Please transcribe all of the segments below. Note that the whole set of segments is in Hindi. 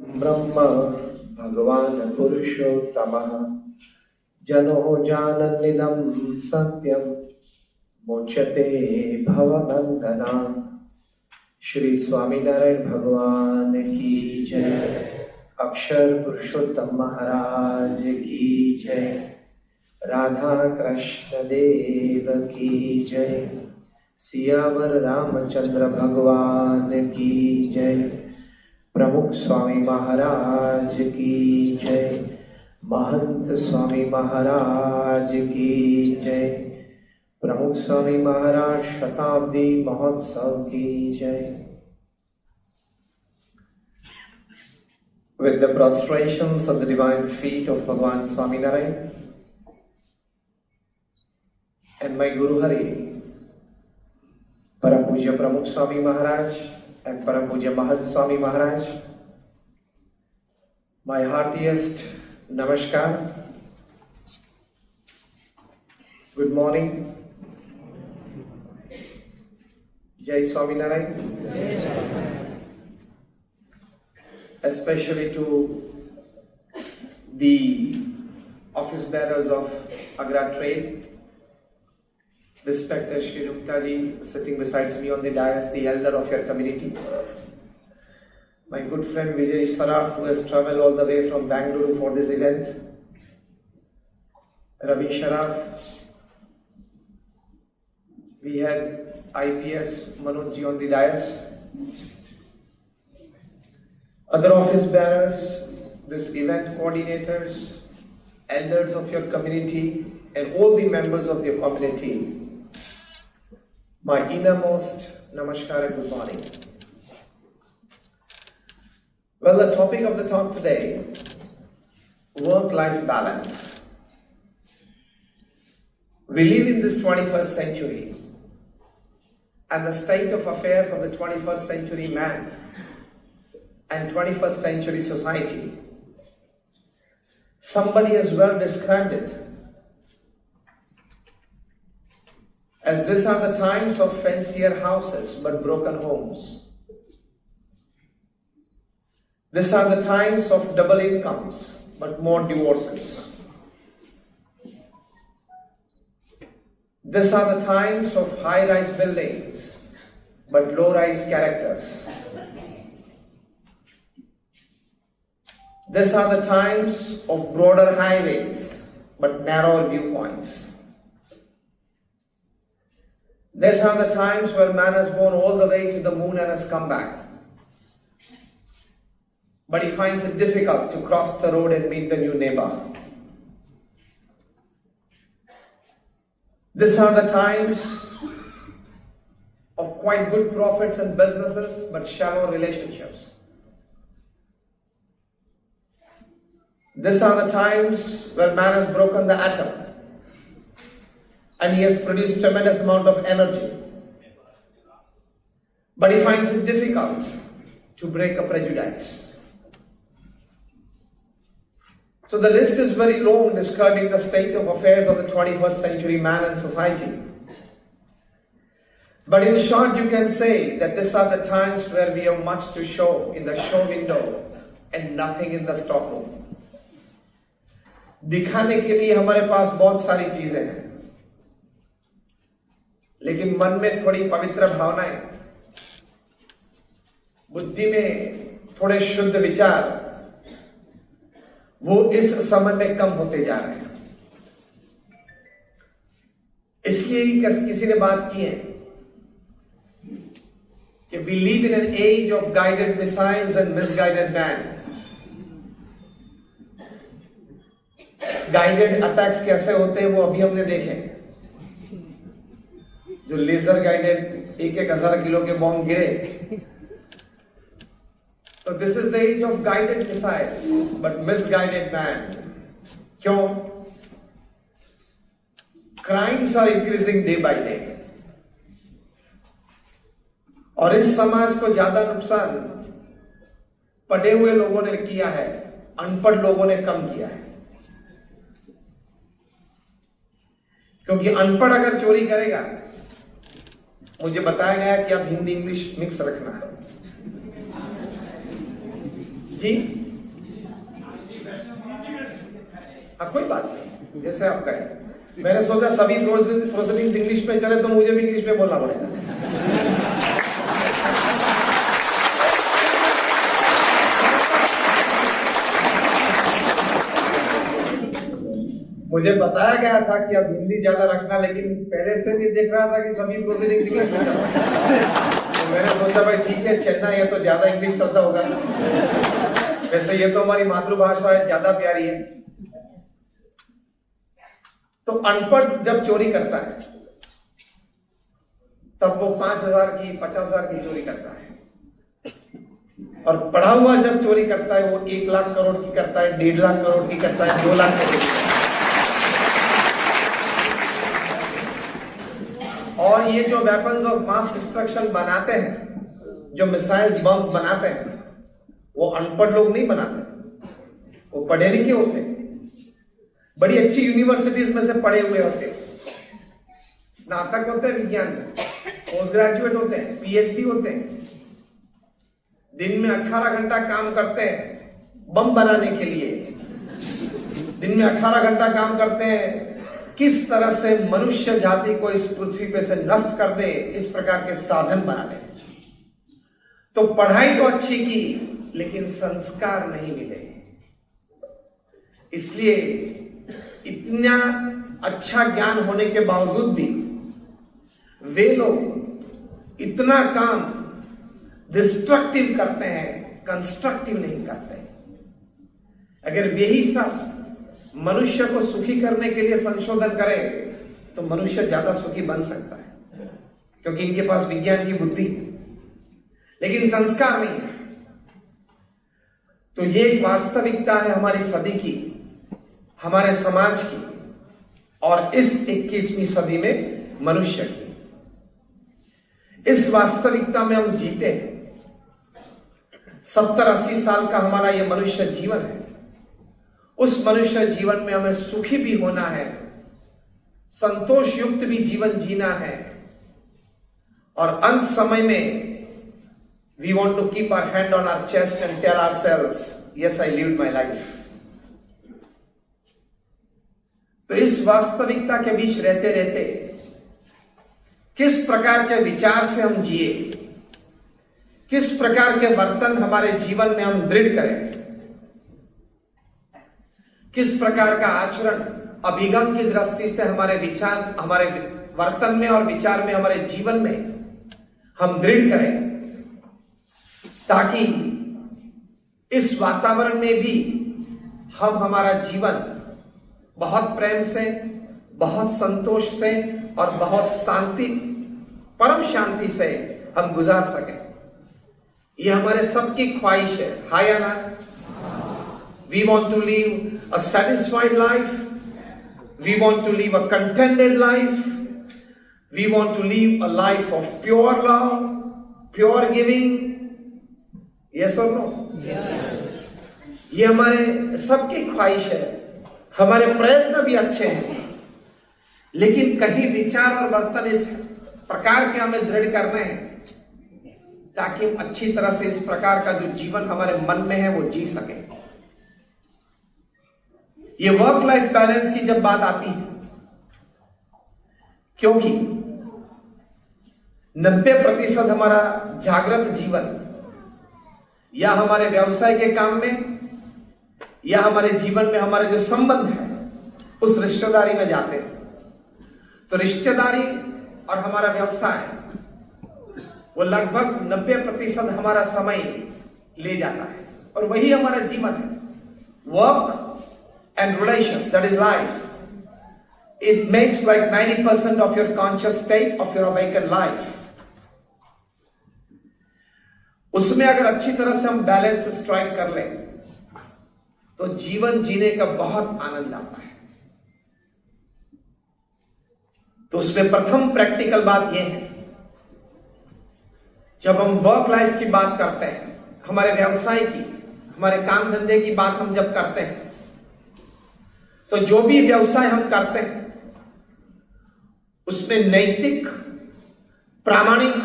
ब्रह्म भगवान पुरुषोत्तमः जनो जानन्निदं सत्यं मुच्यते भवबन्धना। श्री स्वामीनारायण भगवान की जय। अक्षर पुरुषोत्तम महाराज की जय। राधा कृष्ण देव की जय। सियावर रामचंद्र भगवान की जय। प्रमुख स्वामी महाराज की जय। महंत स्वामी महाराज की जय। प्रमुख स्वामी महाराज शताब्दी महोत्सव की जय। With the prostrations of the divine feet of Bhagavan Swaminarayan and my Guru Hari, Param Pujya Pramukh Swami Maharaj and Param Pujya Mahant Swami Maharaj, my heartiest namaskar. Good morning. Jai Swaminarayan. Especially to the office bearers of Agra Trade, respected Shri Ruktaji sitting beside me on the dais, the elder of your community. My good friend Vijay Saraf, who has travelled all the way from Bangalore for this event. Ravi Sharaf. We had IPS Manojji on the dais. Other office bearers, this event coordinators, elders of your community, and all the members of your community, my innermost namaskar and good morning. Well, the topic of the talk today, work-life balance. We live in this 21st century, and the state of affairs of the 21st century man and 21st century society. Somebody has well described it as these are the times of fancier houses but broken homes. These are the times of double incomes but more divorces. These are the times of high-rise buildings but low-rise characters. These are the times of broader highways but narrower viewpoints. These are the times where man has gone all the way to the moon and has come back. But he finds it difficult to cross the road and meet the new neighbor. These are the times of quite good profits and businesses but shallow relationships. These are the times where man has broken the atom and he has produced tremendous amount of energy. But he finds it difficult to break a prejudice. So the list is very long describing the state of affairs of the 21st century man and society. But in short, you can say that these are the times where we have much to show in the show window and nothing in the stockroom. दिखाने के लिए हमारे पास बहुत सारी चीजें हैं, लेकिन मन में थोड़ी पवित्र भावनाएं, बुद्धि में थोड़े शुद्ध विचार, वो इस समय में कम होते जा रहे हैं. इसलिए किसी ने बात की है कि we live in an age of guided missiles and misguided man. Guided attacks कैसे होते हैं वो अभी हमने देखे, जो लेजर गाइडेड 1,000 किलो के बॉम्ब गिरे. तो this is the age of guided missile but misguided man. क्यों? Crimes are increasing day by day और इस समाज को ज्यादा नुकसान पढ़े हुए लोगों ने किया है, अनपढ़ लोगों ने कम किया है. क्योंकि अनपढ़ अगर चोरी करेगा, मुझे बताया गया कि आप हिंदी इंग्लिश मिक्स रखना है. जी हाँ, कोई बात नहीं, जैसे आप कहें। मैंने सोचा सभी प्रोसीडिंग्स इंग्लिश में चले तो मुझे भी इंग्लिश में बोलना पड़ेगा। मुझे बताया गया था कि अब हिंदी ज्यादा रखना, लेकिन पहले से भी देख रहा था कि सभी प्रोसीडिंग्स इंग्लिश में चल रहा है। तो मैंने सोचा भाई ठीक है, चेन्नई है तो ज्यादा इंग्लिश चलता होगा। वैसे ये तो हमारी मातृभाषा है, ज्यादा प्यारी है। तो अनपढ़ जब चोरी करता है तब वो 5,000 की 50,000 की चोरी करता है, और पढ़ा हुआ जब चोरी करता है वो 1 लाख करोड़ की करता है, 1.5 लाख करोड़ की करता है, 2 लाख करोड़ की। और ये जो वेपन्स ऑफ मास डिस्ट्रक्शन बनाते हैं, जो मिसाइल्स बम्स बनाते हैं, वो अनपढ़ लोग नहीं बनाते, वो पढ़े लिखे होते हैं, बड़ी अच्छी यूनिवर्सिटीज में से पढ़े हुए होते हैं, स्नातक होते हैं विज्ञान में, पोस्ट ग्रेजुएट होते हैं, पीएचडी होते हैं, दिन में 18 घंटा काम करते हैं बम बनाने के लिए, दिन में 18 घंटा काम करते हैं किस तरह से मनुष्य जाति को इस पृथ्वी पे से नष्ट कर दे, इस प्रकार के साधन बना दे। तो पढ़ाई तो अच्छी की, लेकिन संस्कार नहीं मिले। इसलिए इतना अच्छा ज्ञान होने के बावजूद भी वे लोग इतना काम डिस्ट्रक्टिव करते हैं, कंस्ट्रक्टिव नहीं करते। अगर यही सब मनुष्य को सुखी करने के लिए संशोधन करें तो मनुष्य ज्यादा सुखी बन सकता है, क्योंकि इनके पास विज्ञान की बुद्धि, लेकिन संस्कार नहीं है। तो ये एक वास्तविकता है हमारी सदी की, हमारे समाज की, और इस 21वीं सदी में मनुष्य की। इस वास्तविकता में हम जीते हैं। 70-80 साल का हमारा यह मनुष्य जीवन है। उस मनुष्य जीवन में हमें सुखी भी होना है, संतोष युक्त भी जीवन जीना है, और अंत समय में we want to keep our hand on our chest and tell ourselves, yes, I lived my life. तो इस वास्तविकता के बीच रहते रहते किस प्रकार के विचार से हम जिए, किस प्रकार के वर्तन हमारे जीवन में हम दृढ़ करें, किस प्रकार का आचरण अभिगम की दृष्टि से हमारे विचार, हमारे वर्तन में और विचार में, हमारे जीवन में हम दृढ़ करें, ताकि इस वातावरण में भी हम हमारा जीवन बहुत प्रेम से, बहुत संतोष से और बहुत शांति, परम शांति से हम गुजार सकें। यह हमारे सबकी ख्वाहिश है, हाँ या ना? We want to live a satisfied life. We want to live a contented life. We want to live a life of pure love, pure giving. Yes or no? Yes. ये हमारे सबकी ख्वाहिश है। हमारे प्रयत्न भी अच्छे हैं, लेकिन कहीं विचार और वर्तन इस प्रकार के हमें दृढ़ करने हैं ताकि हम अच्छी तरह से इस प्रकार का जो जीवन हमारे मन में है वो जी सके। ये वर्क लाइफ बैलेंस की जब बात आती है, क्योंकि 90% हमारा जागृत जीवन या हमारे व्यवसाय के काम में या हमारे जीवन में हमारे जो संबंध है उस रिश्तेदारी में जाते हैं। तो रिश्तेदारी और हमारा व्यवसाय वो लगभग 90% हमारा समय ले जाता है, और वही हमारा जीवन है। Work and relations, that is life. It makes like 90% of your conscious state of your awakened life. उसमें अगर अच्छी तरह से हम बैलेंस स्ट्राइक कर लें तो जीवन जीने का बहुत आनंद आता है। तो उसमें प्रथम प्रैक्टिकल बात यह है, जब हम वर्क लाइफ की बात करते हैं, हमारे व्यवसाय की, हमारे काम धंधे की बात हम जब करते हैं, तो जो भी व्यवसाय हम करते हैं उसमें नैतिक, प्रामाणिक,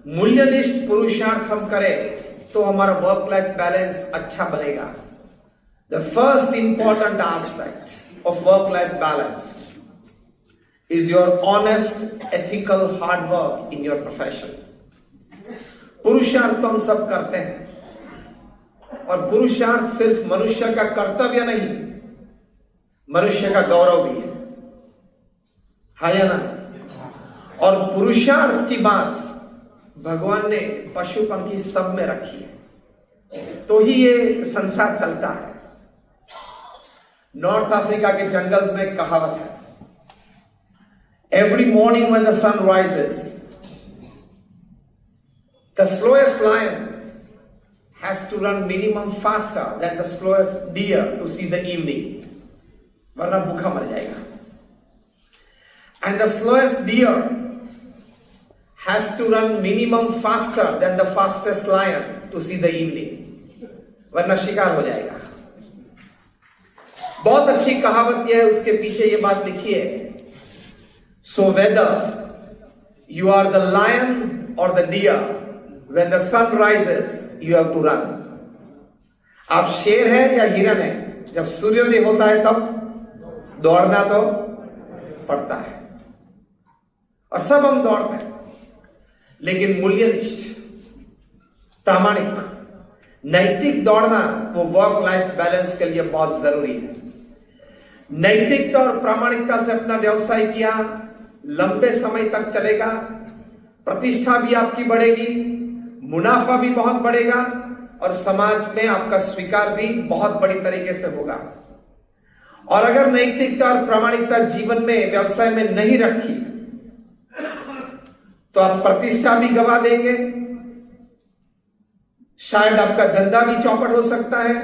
मूल्यनिष्ठ पुरुषार्थ हम करें तो हमारा वर्क लाइफ बैलेंस अच्छा बनेगा। The first important aspect of work life balance is your honest, ethical hard work in your profession. पुरुषार्थ तो हम सब करते हैं, और पुरुषार्थ सिर्फ मनुष्य का कर्तव्य नहीं, मनुष्य का गौरव भी है या ना? और पुरुषार्थ की बात भगवान ने पशु पंखी सब में रखी है, तो ही ये संसार चलता है। नॉर्थ अफ्रीका के जंगल्स में एक कहावत है, every morning when the sun rises, the slowest lion has to run minimum faster than the slowest deer to see the evening, वरना भूखा मर जाएगा। And the slowest deer has to run minimum faster than the fastest lion to see the evening, वरना शिकार हो जाएगा। बहुत अच्छी कहावत यह है, उसके पीछे ये बात लिखी है, so whether you are the lion or the deer, when the sun rises, you have to run. आप शेर है या हिरन है, जब सूर्योदय होता है तब दौड़ना तो पड़ता है। और सब हम दौड़ते हैं, लेकिन मूल्यनिष्ठ, प्रामाणिक, नैतिक दौड़ना वो वर्क लाइफ बैलेंस के लिए बहुत जरूरी है। नैतिकता और प्रामाणिकता से अपना व्यवसाय किया, लंबे समय तक चलेगा, प्रतिष्ठा भी आपकी बढ़ेगी, मुनाफा भी बहुत बढ़ेगा, और समाज में आपका स्वीकार भी बहुत बड़ी तरीके से होगा। और अगर नैतिकता और प्रामाणिकता जीवन में, व्यवसाय में नहीं रखी, तो आप प्रतिष्ठा भी गवा देंगे, शायद आपका धंधा भी चौपट हो सकता है,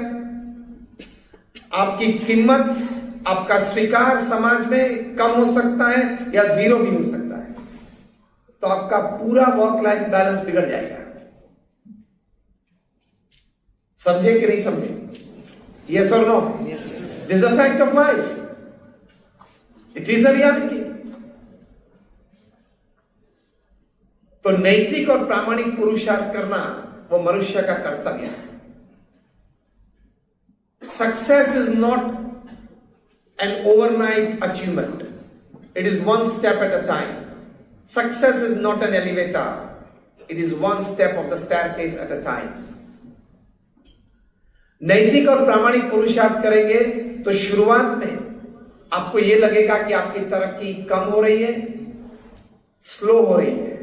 आपकी कीमत, आपका स्वीकार समाज में कम हो सकता है या जीरो भी हो सकता है, तो आपका पूरा वर्क लाइफ बैलेंस बिगड़ जाएगा। समझे कि नहीं समझे? यस और no? This is a fact of life, it is a reality. तो नैतिक और प्रामाणिक पुरुषार्थ करना वो मनुष्य का कर्तव्य है। Success is not an overnight achievement. It is one step at a time. Success is not an elevator. It is one step of the staircase at a time. नैतिक और प्रामाणिक पुरुषार्थ करेंगे तो शुरुआत में आपको यह लगेगा कि आपकी तरक्की कम हो रही है, स्लो हो रही है,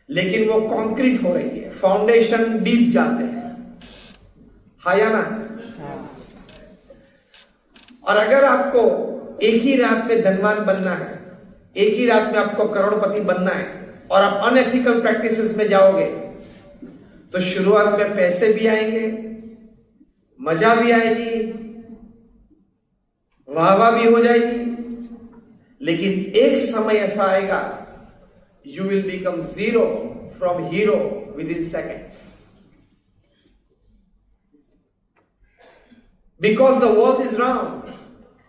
लेकिन वो कंक्रीट हो रही है, फाउंडेशन डीप जाते हैं, हाँ या ना? और अगर आपको एक ही रात में धनवान बनना है, एक ही रात में आपको करोड़पति बनना है, और आप अनएथिकल प्रैक्टिसेस में जाओगे, तो शुरुआत में पैसे भी आएंगे, मजा भी आएगी, वाहवाह भी हो जाएगी, लेकिन एक समय ऐसा आएगा, you will become zero from hero with in seconds, because the world is round.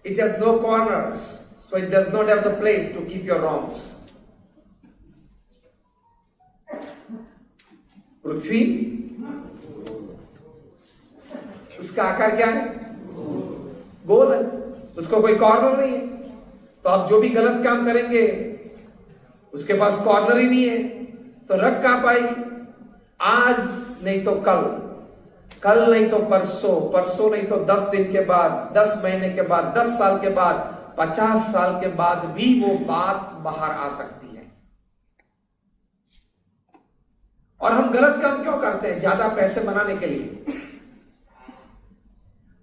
It has no corners, so it does not have the place to keep your wrongs. पृथ्वी, उसका आकार क्या है? गोल है, उसको कोई कॉर्नर नहीं है। तो आप जो भी गलत काम करेंगे, उसके पास कॉर्नर ही नहीं है, तो रख कहां पाएगी? आज नहीं तो कल, कल नहीं तो परसों, परसों नहीं तो 10 दिन के बाद, 10 महीने के बाद, 10 साल के बाद, 50 साल के बाद भी वो बात बाहर आ सकती है। और हम गलत काम क्यों करते हैं? ज्यादा पैसे बनाने के लिए।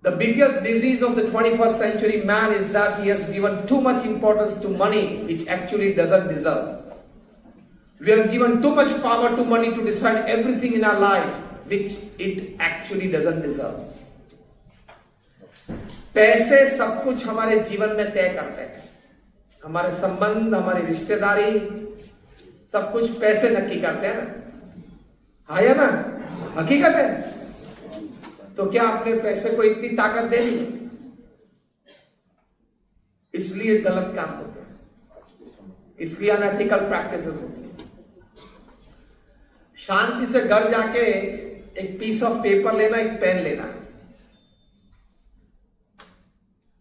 The biggest disease of the 21st century man is that he has given too much importance to money, which actually doesn't deserve. We have given too much power to money to decide everything in our life, which it actually doesn't deserve. पैसे सब कुछ हमारे जीवन में तय करते हैं, हमारे संबंध, हमारी रिश्तेदारी, सब कुछ पैसे नक्की करते हैं ना, हाँ या ना? हकीकत है। तो क्या आपने पैसे को इतनी ताकत दे दी? इसलिए गलत काम होते हैं, इसलिए अनएथिकल प्रैक्टिसेस होती है। शांति से घर जाके एक पीस ऑफ पेपर लेना, एक पेन लेना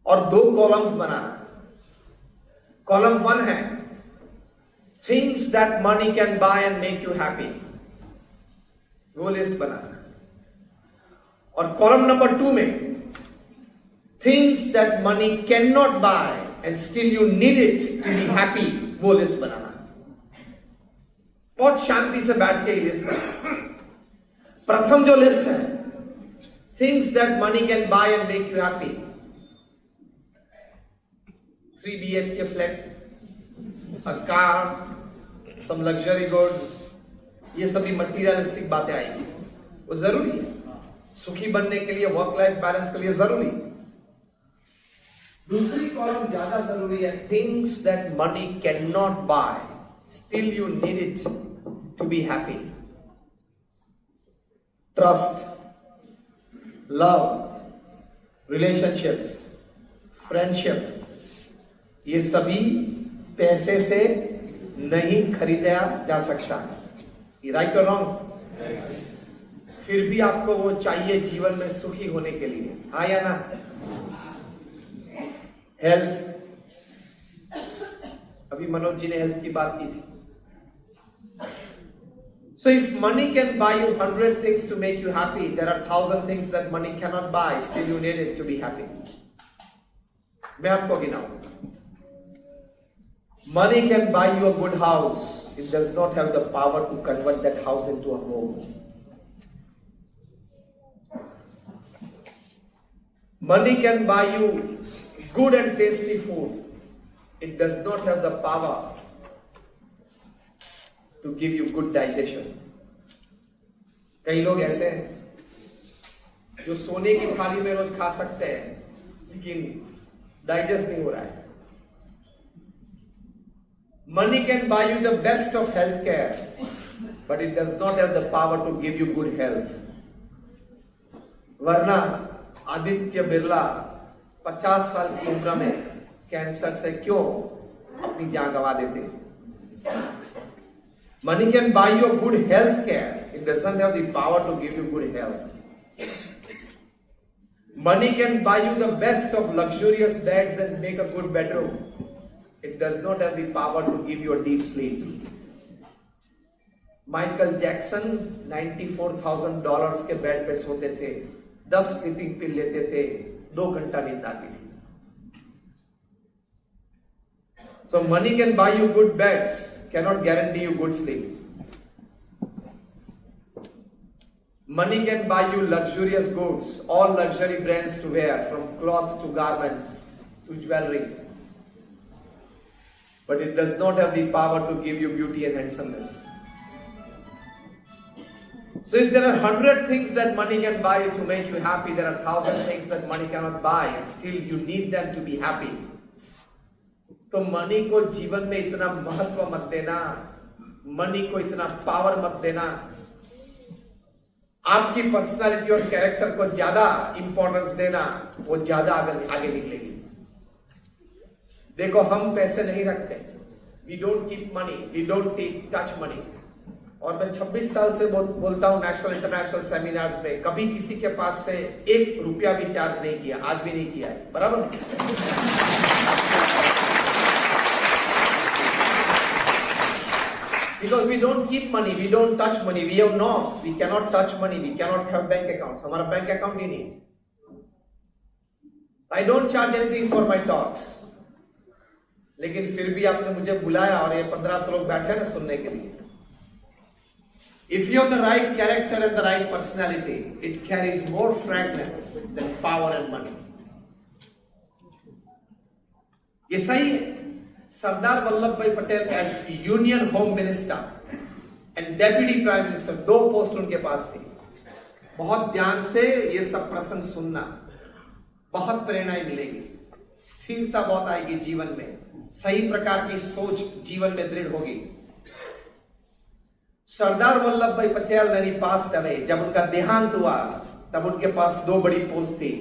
और 2 कॉलम्स बनाना। कॉलम 1 है things that money can buy and make you happy, वो लिस्ट बनाना। और कॉलम नंबर 2 में things that money can not buy and still you need it to be happy, वो लिस्ट बनाना। बहुत शांति से बैठ के लिस्ट बनाना। प्रथम जो लिस्ट है things that money can buy and make you happy, 3 BHK flat, a car, some luxury goods, ये सभी मटीरियलिस्टिक बातें आएगी। वो जरूरी है, सुखी बनने के लिए, वर्क लाइफ बैलेंस के लिए जरूरी है। दूसरी कॉलम ज्यादा जरूरी है, things that money can not buy still you need it to be happy. Trust, love, relationships, friendship, ये सभी पैसे से नहीं खरीदा जा सकता। ये राइट और रॉन्ग? फिर भी आपको वो चाहिए जीवन में सुखी होने के लिए, हाँ या ना? हेल्थ, अभी मनोज जी ने हेल्थ की बात की थी। So if money can buy you 100 things to make you happy, there are 1000 things that money cannot buy, still you need it to be happy. मैं आपको गिनाऊं। Money can buy you a good house. It does not have the power to convert that house into a home. Money can buy you good and tasty food. It does not have the power to give you good digestion. कई लोग ऐसे हैं जो सोने की थाली में रोज खा सकते हैं लेकिन डाइजेस्ट नहीं हो रहा है। Money can buy you the best of health care, but it does not have the power to give you good health. वरना आदित्य बिरला 50 साल की उम्र में कैंसर से क्यों अपनी जान गंवा देते? Money can buy you good health care. It doesn't have the power to give you good health. Money can buy you the best of luxurious beds and make a good bedroom. It does not have the power to give you a deep sleep. Michael Jackson $94,000 के बेड पे सोते थे, 10 स्लीपिंग पिल लेते थे, 2 घंटा नींद आती थी। So money can buy you good beds, cannot guarantee you good sleep. Money can buy you luxurious goods, all luxury brands to wear, from cloth to garments to jewelry. But it does not have the power to give you beauty and handsomeness. So if there are 100 things that money can buy to make you happy, there are 1000 things that money cannot buy, and still you need them to be happy. तो मनी को जीवन में इतना महत्व मत देना, मनी को इतना पावर मत देना। आपकी पर्सनालिटी और कैरेक्टर को ज्यादा इंपॉर्टेंस देना, वो ज्यादा आगे निकलेगी। देखो, हम पैसे नहीं रखते, we don't keep money, we don't touch money. और मैं 26 साल से बोलता हूं नेशनल इंटरनेशनल सेमिनार्स में, कभी किसी के पास से 1 रुपया भी चार्ज नहीं किया, आज भी नहीं किया है, बराबर? Because we don't keep money, we don't touch money, we have norms, we cannot touch money, we cannot have bank accounts, हमारा बैंक अकाउंट ही नहीं। I don't charge anything for my talks, लेकिन फिर भी आपने मुझे बुलाया और ये 1500 लोग बैठे ना सुनने के लिए। If you have the right character and the right personality, it carries more fragrance than power and money. ये सही है। Sardar Vallabhbhai Patel as union home minister and deputy prime minister, 2 post उनके पास थी। बहुत ध्यान से ये सब प्रसंग सुनना, बहुत प्रेरणाएं मिलेगी, स्थिरता बहुत आएगी जीवन में, सही प्रकार की सोच जीवन में दृढ़ होगी। सरदार वल्लभ भाई पटेल मेरी पास रहे, जब उनका देहांत हुआ तब उनके पास 2 बड़ी पोस्ट थी,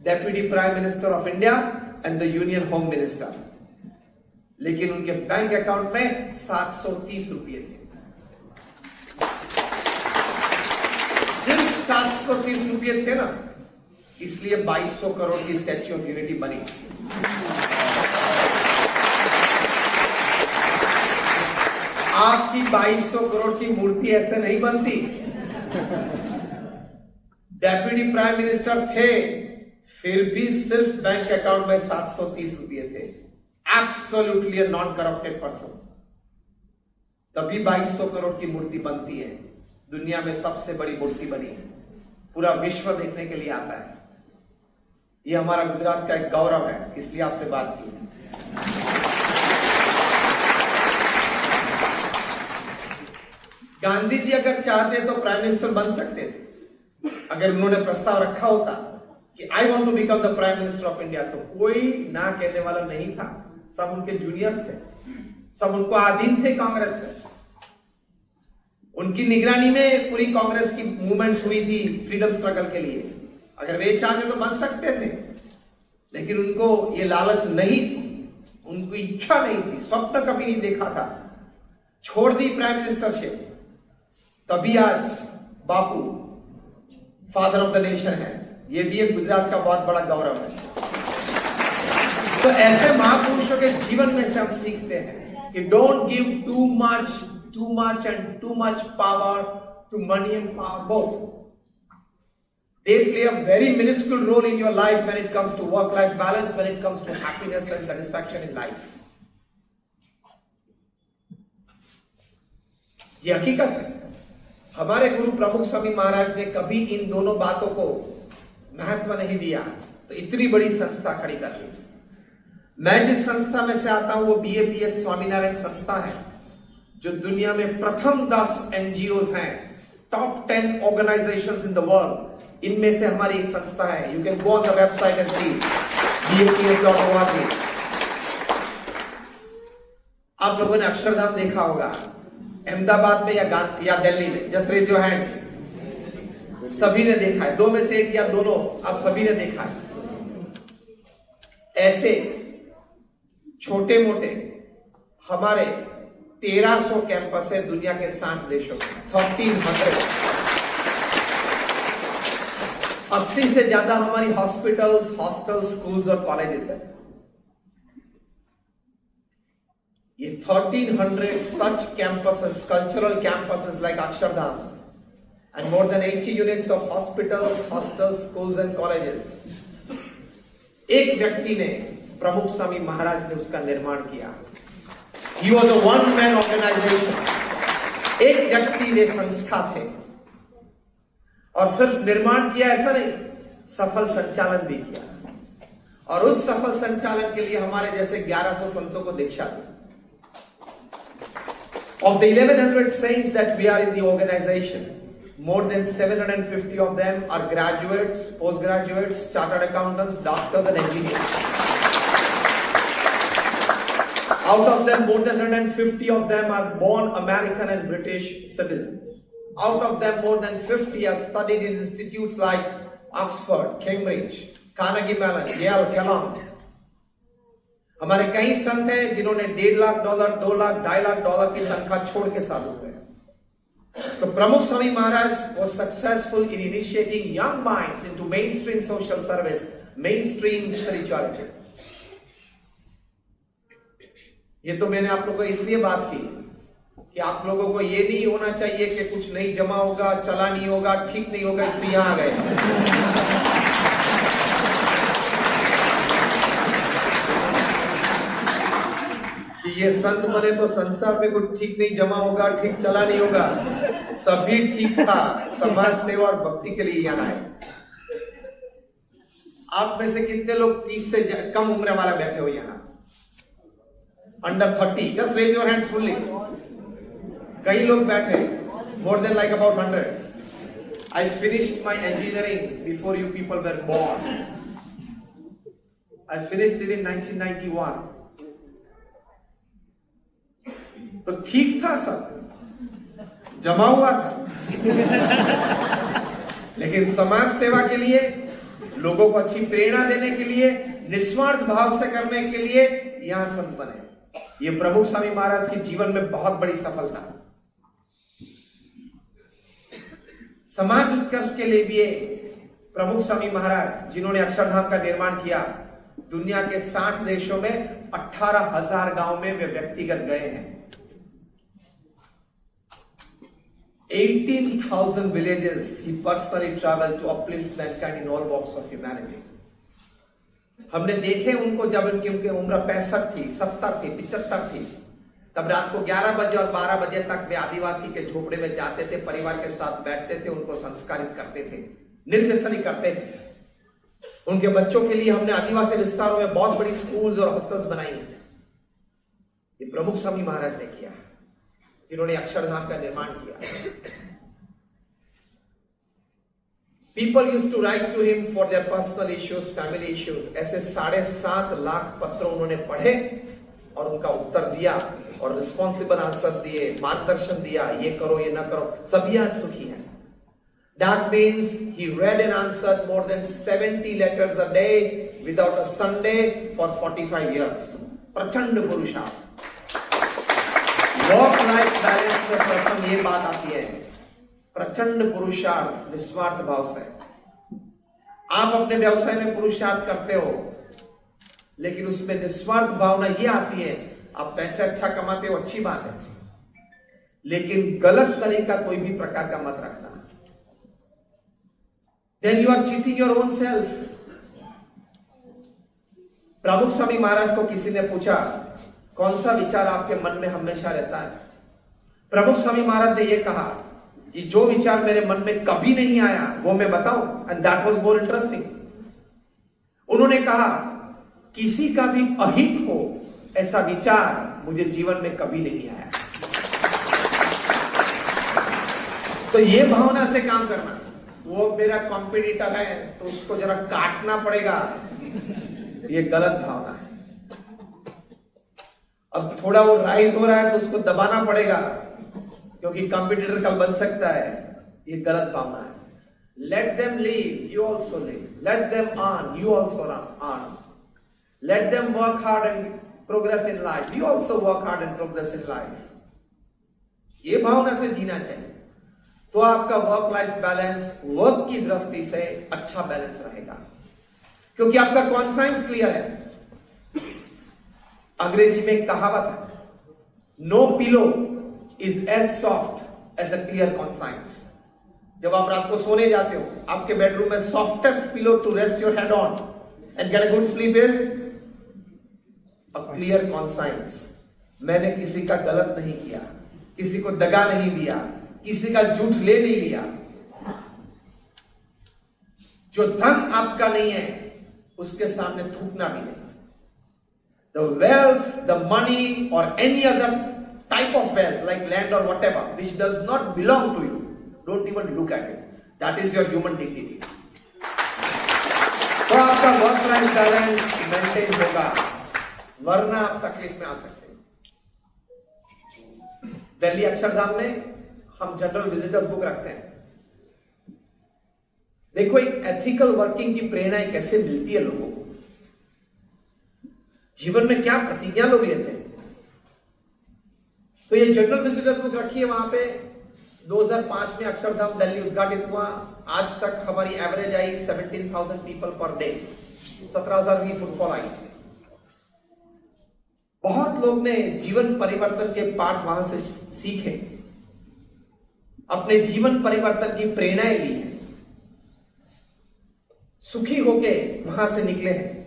deputy prime minister of India and the union home minister. लेकिन उनके बैंक अकाउंट में 730 रुपये थे। सिर्फ ₹730 थे ना, इसलिए 2200 करोड़ की स्टैच्यू ऑफ यूनिटी बनी। आपकी 2200 करोड़ की मूर्ति ऐसे नहीं बनती। डेप्यूटी प्राइम मिनिस्टर थे, फिर भी सिर्फ बैंक अकाउंट में ₹730 थे। Absolutely non corrupted person. तभी 2200 करोड़ की मूर्ति बनती है। दुनिया में सबसे बड़ी मूर्ति बनी है, पूरा विश्व देखने के लिए आता है। ये हमारा गुजरात का एक गौरव है, इसलिए आपसे बात की। गांधी जी अगर चाहते तो प्राइम मिनिस्टर बन सकते थे। अगर उन्होंने प्रस्ताव रखा होता कि I want to become the prime minister of India, तो कोई ना कहने वाला नहीं था। सब उनके जूनियर्स थे, सब उनको अधीन थे कांग्रेस में। उनकी निगरानी में पूरी कांग्रेस की मूवमेंट्स हुई थी फ्रीडम स्ट्रगल के लिए। अगर वे चाहते तो बन सकते थे, लेकिन उनको ये लालच नहीं थी, उनको इच्छा नहीं थी, स्वप्न कभी नहीं देखा था। छोड़ दी प्राइम मिनिस्टरशिप। तभी आज बापू फादर ऑफ द नेशन है। ये भी एक गुजरात का बहुत बड़ा गौरव है। तो ऐसे महापुरुषों के जीवन में से हम सीखते हैं कि don't give too much and too much power to money and power both. They play a very minuscule role in your life when it comes to work-life balance, when it comes to happiness and satisfaction in life. ये हकीकत है। हमारे गुरु प्रमुख स्वामी महाराज ने कभी इन दोनों बातों को महत्व नहीं दिया, तो इतनी बड़ी संस्था खड़ी कर ली। मैं जिस संस्था में से आता हूं वो BAPS स्वामीनारायण संस्था है, जो दुनिया में प्रथम 10 NGOs हैं, top 10 organizations in the world. इनमें से हमारी एक संस्था है। You can go on the website and see BAPS.org। आप लोगों ने अक्षरधाम देखा होगा, अहमदाबाद में या दिल्ली में। Just raise your hands. सभी ने देखा है, 2 में से 1 या दोनों, आप सभी ने देखा है। ऐसे छोटे मोटे हमारे 1300 कैंपस है दुनिया के 60 देशों में। 1300। 80 से ज्यादा हमारी हॉस्पिटल्स, हॉस्टल्स, स्कूल्स और कॉलेजेस है। ये 1300 such campuses, cultural campuses like Akshardham, and more than 80 units of hospitals, hostels, schools and colleges. एक व्यक्ति ने, प्रमुख स्वामी महाराज ने उसका निर्माण किया। He was a one-man organization. एक व्यक्ति वे संस्था थे, और सिर्फ निर्माण किया ऐसा नहीं, सफल संचालन भी किया। और उस सफल संचालन के लिए हमारे जैसे 1100 संतों को दीक्षा दी। Of the 1100 saints that we are in the organization, more than 750 of them are graduates, postgraduates, chartered accountants, doctors and engineers. Out of them, more than 150 of them are born American and British citizens. Out of them, more than 50 are studied in institutes like Oxford, Cambridge, Carnegie Mellon, Yale, Kellogg. हमारे कई संत हैं जिन्होंने $1.5 लाख, $2 लाख, $2.5 लाख की तनख्वाह छोड़ के साधु हुए। तो प्रमुख Swami Maharaj was successful in initiating young minds into mainstream social service, mainstream spirituality. ये तो मैंने आप लोगों को इसलिए बात की कि आप लोगों को ये नहीं होना चाहिए कि कुछ नहीं जमा होगा, चला नहीं होगा, ठीक नहीं होगा, इसलिए यहां आ गए। कि ये संत बने तो संसार में कुछ ठीक नहीं जमा होगा, ठीक चला नहीं होगा। सभी ठीक था, समाज सेवा और भक्ति के लिए यहाँ आए। आप में से कितने लोग 30 से कम उम्र वाला बैठे हो यहाँ? Under 30, just raise your hands fully. कई लोग बैठे, more than like about 100। I finished my engineering before you people were born. I finished it in 1991। तो ठीक था, सब जमा हुआ था। लेकिन समाज सेवा के लिए, लोगों को अच्छी प्रेरणा देने के लिए, निस्वार्थ भाव से करने के लिए यहां संत बने। ये प्रमुख स्वामी महाराज के जीवन में बहुत बड़ी सफलता। समाज उत्कर्ष के लिए भी प्रमुख स्वामी महाराज जिन्होंने अक्षरधाम का निर्माण किया, दुनिया के 60 देशों में 18,000 गांव में वे व्यक्तिगत गए हैं। 18,000 villages he personally traveled to uplift mankind in all walks of humanity. हमने देखे उनको जब उनकी उम्र 65 थी, 70 थी, 75 थी, तब रात को 11 बजे और 12 बजे तक वे आदिवासी के झोपड़े में जाते थे, परिवार के साथ बैठते थे, उनको संस्कारित करते थे, निर्व्यसनी करते थे। उनके बच्चों के लिए हमने आदिवासी विस्तारों में बहुत बड़ी स्कूल्स और हॉस्टल्स बनाई। ये प्रमुख स्वामी महाराज ने किया, जिन्होंने अक्षरधाम का निर्माण किया। People used to write to him for their personal issues, family issues. ऐसे 7.5 लाख पत्र उन्होंने पढ़े और उनका उत्तर दिया और रिस्पॉन्सिबल आंसर्स दिए, मार्गदर्शन दिया, ये करो ये ना करो, सभी आज सुखी हैं। That means he read and answered more than 70 letters a day without a Sunday for 45 years. प्रचंड पुरुषार्थ। वर्क लाइफ बैलेंस में प्रथम ये बात आती है, प्रचंड पुरुषार्थ निस्वार्थ भाव से। आप अपने व्यवसाय में पुरुषार्थ करते हो, लेकिन उसमें निस्वार्थ भावना ये आती है, आप पैसे अच्छा कमाते हो, अच्छी बात है, लेकिन गलत तरह का कोई भी प्रकार का मत रखना। Then you are cheating your own self. प्रमुख स्वामी महाराज को किसी ने पूछा, कौन सा विचार आपके मन में हमेशा रहता है? प्रमुख स्वामी महाराज ने यह कहा कि जो विचार मेरे मन में कभी नहीं आया वो मैं बताऊं, and that was more interesting. उन्होंने कहा, किसी का भी अहित हो ऐसा विचार मुझे जीवन में कभी नहीं आया। तो ये भावना से काम करना, वो मेरा कॉम्पिटिटर है तो उसको जरा काटना पड़ेगा, ये गलत भावना है। अब थोड़ा वो राइज हो रहा है तो उसको दबाना पड़ेगा क्योंकि कॉम्पिटिटर कल बन सकता है, ये गलत भावना है। Let them leave, you also leave. Let them earn, you also earn. Let them work hard and progress in life, you also work hard and progress in life. ये भावना से जीना चाहिए, तो आपका वर्क लाइफ बैलेंस वर्क की दृष्टि से अच्छा बैलेंस रहेगा, क्योंकि आपका कॉन्साइंस क्लियर है। अंग्रेजी में एक कहावत है, no pillow is as soft as a clear conscience. जब आप रात को सोने जाते हो, आपके बेडरूम में softest pillow to rest your head on and get a good sleep is a clear conscience. मैंने किसी का गलत नहीं किया, किसी को दगा नहीं दिया, किसी का झूठ ले नहीं लिया। जो धन आपका नहीं है उसके सामने थूकना भी नहीं। The wealth, the money or any other type of wealth like land or whatever which does not belong to you, don't even look at it. That is your human dignity. तो आपका वर्क लाइफ बैलेंस मेंटेन होगा, वरना आप तकलीफ में आ सकते हैं। दिल्ली अक्षरधाम में हम जनरल विजिटर्स बुक रखते हैं। देखो, एक एथिकल वर्किंग की प्रेरणा कैसे मिलती है लोगों को, जीवन में क्या प्रतिज्ञा लोग लेते हैं। तो ये जनरल विजिटर्स बुक रखी है, वहां पे 2005 में अक्षरधाम दिल्ली उद्घाटित हुआ। आज तक हमारी एवरेज आई 17,000 पीपल पर डे, 17,000 की फुटफॉल आई। बहुत लोग ने जीवन परिवर्तन के पाठ वहां से सीखे, अपने जीवन परिवर्तन की प्रेरणाएं ली है, सुखी होके वहां से निकले हैं।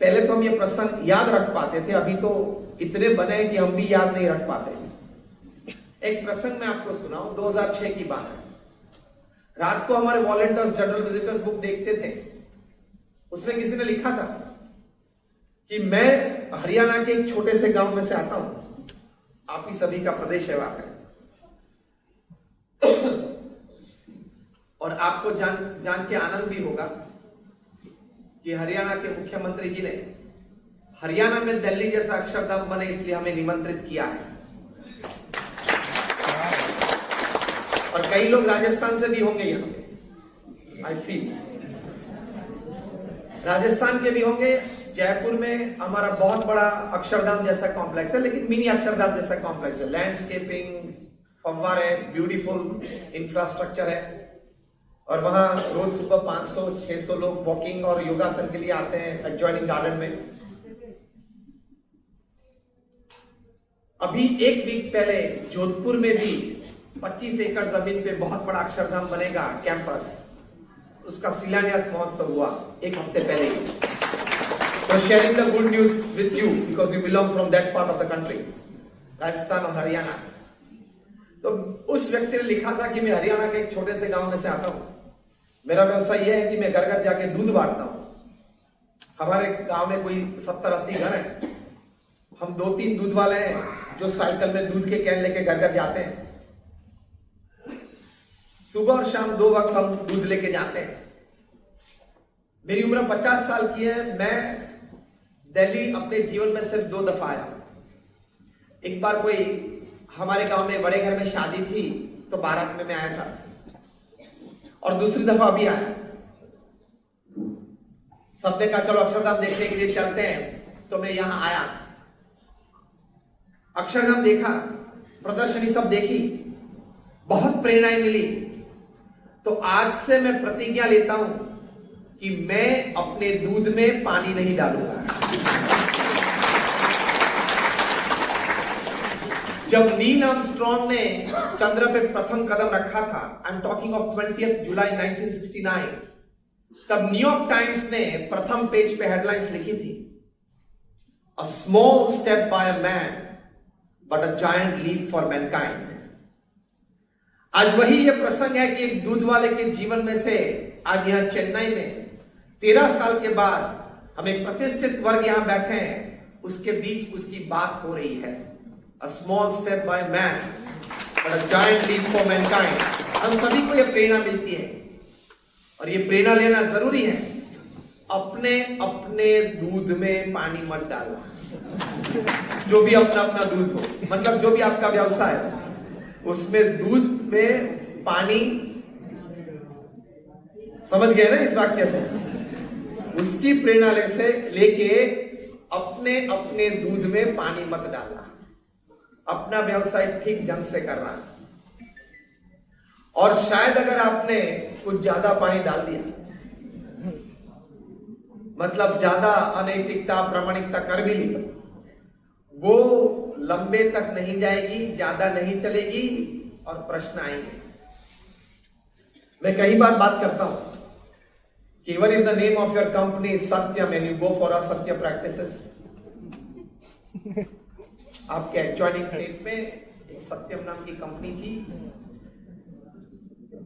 पहले तो हम ये प्रसंग याद रख पाते थे, अभी तो इतने बने कि हम भी याद नहीं रख पाते। एक प्रसंग मैं आपको सुनाऊं, 2006 की बात है। रात को हमारे वॉलंटियर्स जनरल विजिटर्स बुक देखते थे, उसमें किसी ने लिखा था कि मैं हरियाणा के एक छोटे से गांव में से आता हूं, आप ही सभी का प्रदेश है वहां पे। और आपको जान के आनंद भी होगा कि हरियाणा के मुख्यमंत्री जी ने हरियाणा में दिल्ली जैसा अक्षरधाम बने इसलिए हमें निमंत्रित किया है। और कई लोग राजस्थान से भी होंगे यहाँ पे, आई फील राजस्थान के भी होंगे। जयपुर में हमारा बहुत बड़ा अक्षरधाम जैसा कॉम्प्लेक्स है, लेकिन मिनी अक्षरधाम जैसा कॉम्प्लेक्स है। लैंडस्केपिंग, फव्वारे, ब्यूटीफुल इंफ्रास्ट्रक्चर है। और वहां रोज सुबह 500-600 लोग वॉकिंग और योगासन के लिए आते हैं एडजॉइनिंग गार्डन में। अभी एक वीक पहले जोधपुर में भी 25 एकड़ जमीन पे बहुत बड़ा अक्षरधाम बनेगा कैंपस, उसका शिलान्यास महोत्सव हुआ एक हफ्ते पहले। तो sharing the good news with you because you belong from that part of the country, Rajasthan और हरियाणा। तो उस व्यक्ति ने लिखा था कि मैं हरियाणा के एक छोटे से गांव में से आता हूं, मेरा व्यवसाय यह है कि मैं घर घर जाके दूध बांटता हूं। हमारे गांव में कोई 70-80 घर हैं, हम 2-3 दूध वाले हैं जो साइकिल में दूध के कैन लेके घर घर जाते हैं। सुबह और शाम 2 वक्त हम दूध लेके जाते हैं। मेरी उम्र 50 साल की है। मैं दिल्ली अपने जीवन में सिर्फ 2 दफा आया। एक बार कोई हमारे गांव में बड़े घर में शादी थी तो बारात में मैं आया था, और दूसरी दफा अभी आया। सबने कहा चलो अक्षरधाम देखने के लिए चलते हैं, तो मैं यहां आया। अक्षरधाम देखा, प्रदर्शनी सब देखी, बहुत प्रेरणाएं मिली। तो आज से मैं प्रतिज्ञा लेता हूं कि मैं अपने दूध में पानी नहीं डालूंगा। जब नील आर्मस्ट्रॉन्ग ने चंद्र पे प्रथम कदम रखा था, आई एम टॉकिंग ऑफ 20 जुलाई 1969, तब न्यूयॉर्क टाइम्स ने प्रथम पेज पे हेडलाइंस लिखी थी, a small step by a man but a giant leap for mankind. आज वही ये प्रसंग है कि एक दूध वाले के जीवन में से आज यहां चेन्नई में 13 साल के बाद हम एक प्रतिष्ठित वर्ग यहां बैठे हैं, उसके बीच उसकी बात हो रही है। A small step by man but a giant leap for mankind. हम सभी को यह प्रेरणा मिलती है, और ये प्रेरणा लेना जरूरी है। अपने अपने दूध में पानी मत डालना, जो भी अपना अपना दूध हो, मतलब जो भी आपका व्यवसाय है उसमें दूध में पानी, समझ गए ना इस वाक्य से? उसकी प्रेरणा लेके अपने अपने दूध में पानी मत डालना, अपना व्यवसाय ठीक ढंग से करना। और शायद अगर आपने कुछ ज्यादा पानी डाल दिया, मतलब ज्यादा अनैतिकता प्रामाणिकता कर भी ली, वो लंबे तक नहीं जाएगी, ज्यादा नहीं चलेगी और प्रश्न आएंगे। मैं कई बार बात करता हूं कि even if the name of your company is Satyam and you go for असत्य practices, आपके एडजॉइनिंग स्टेट में एक सत्यम नाम की कंपनी थी,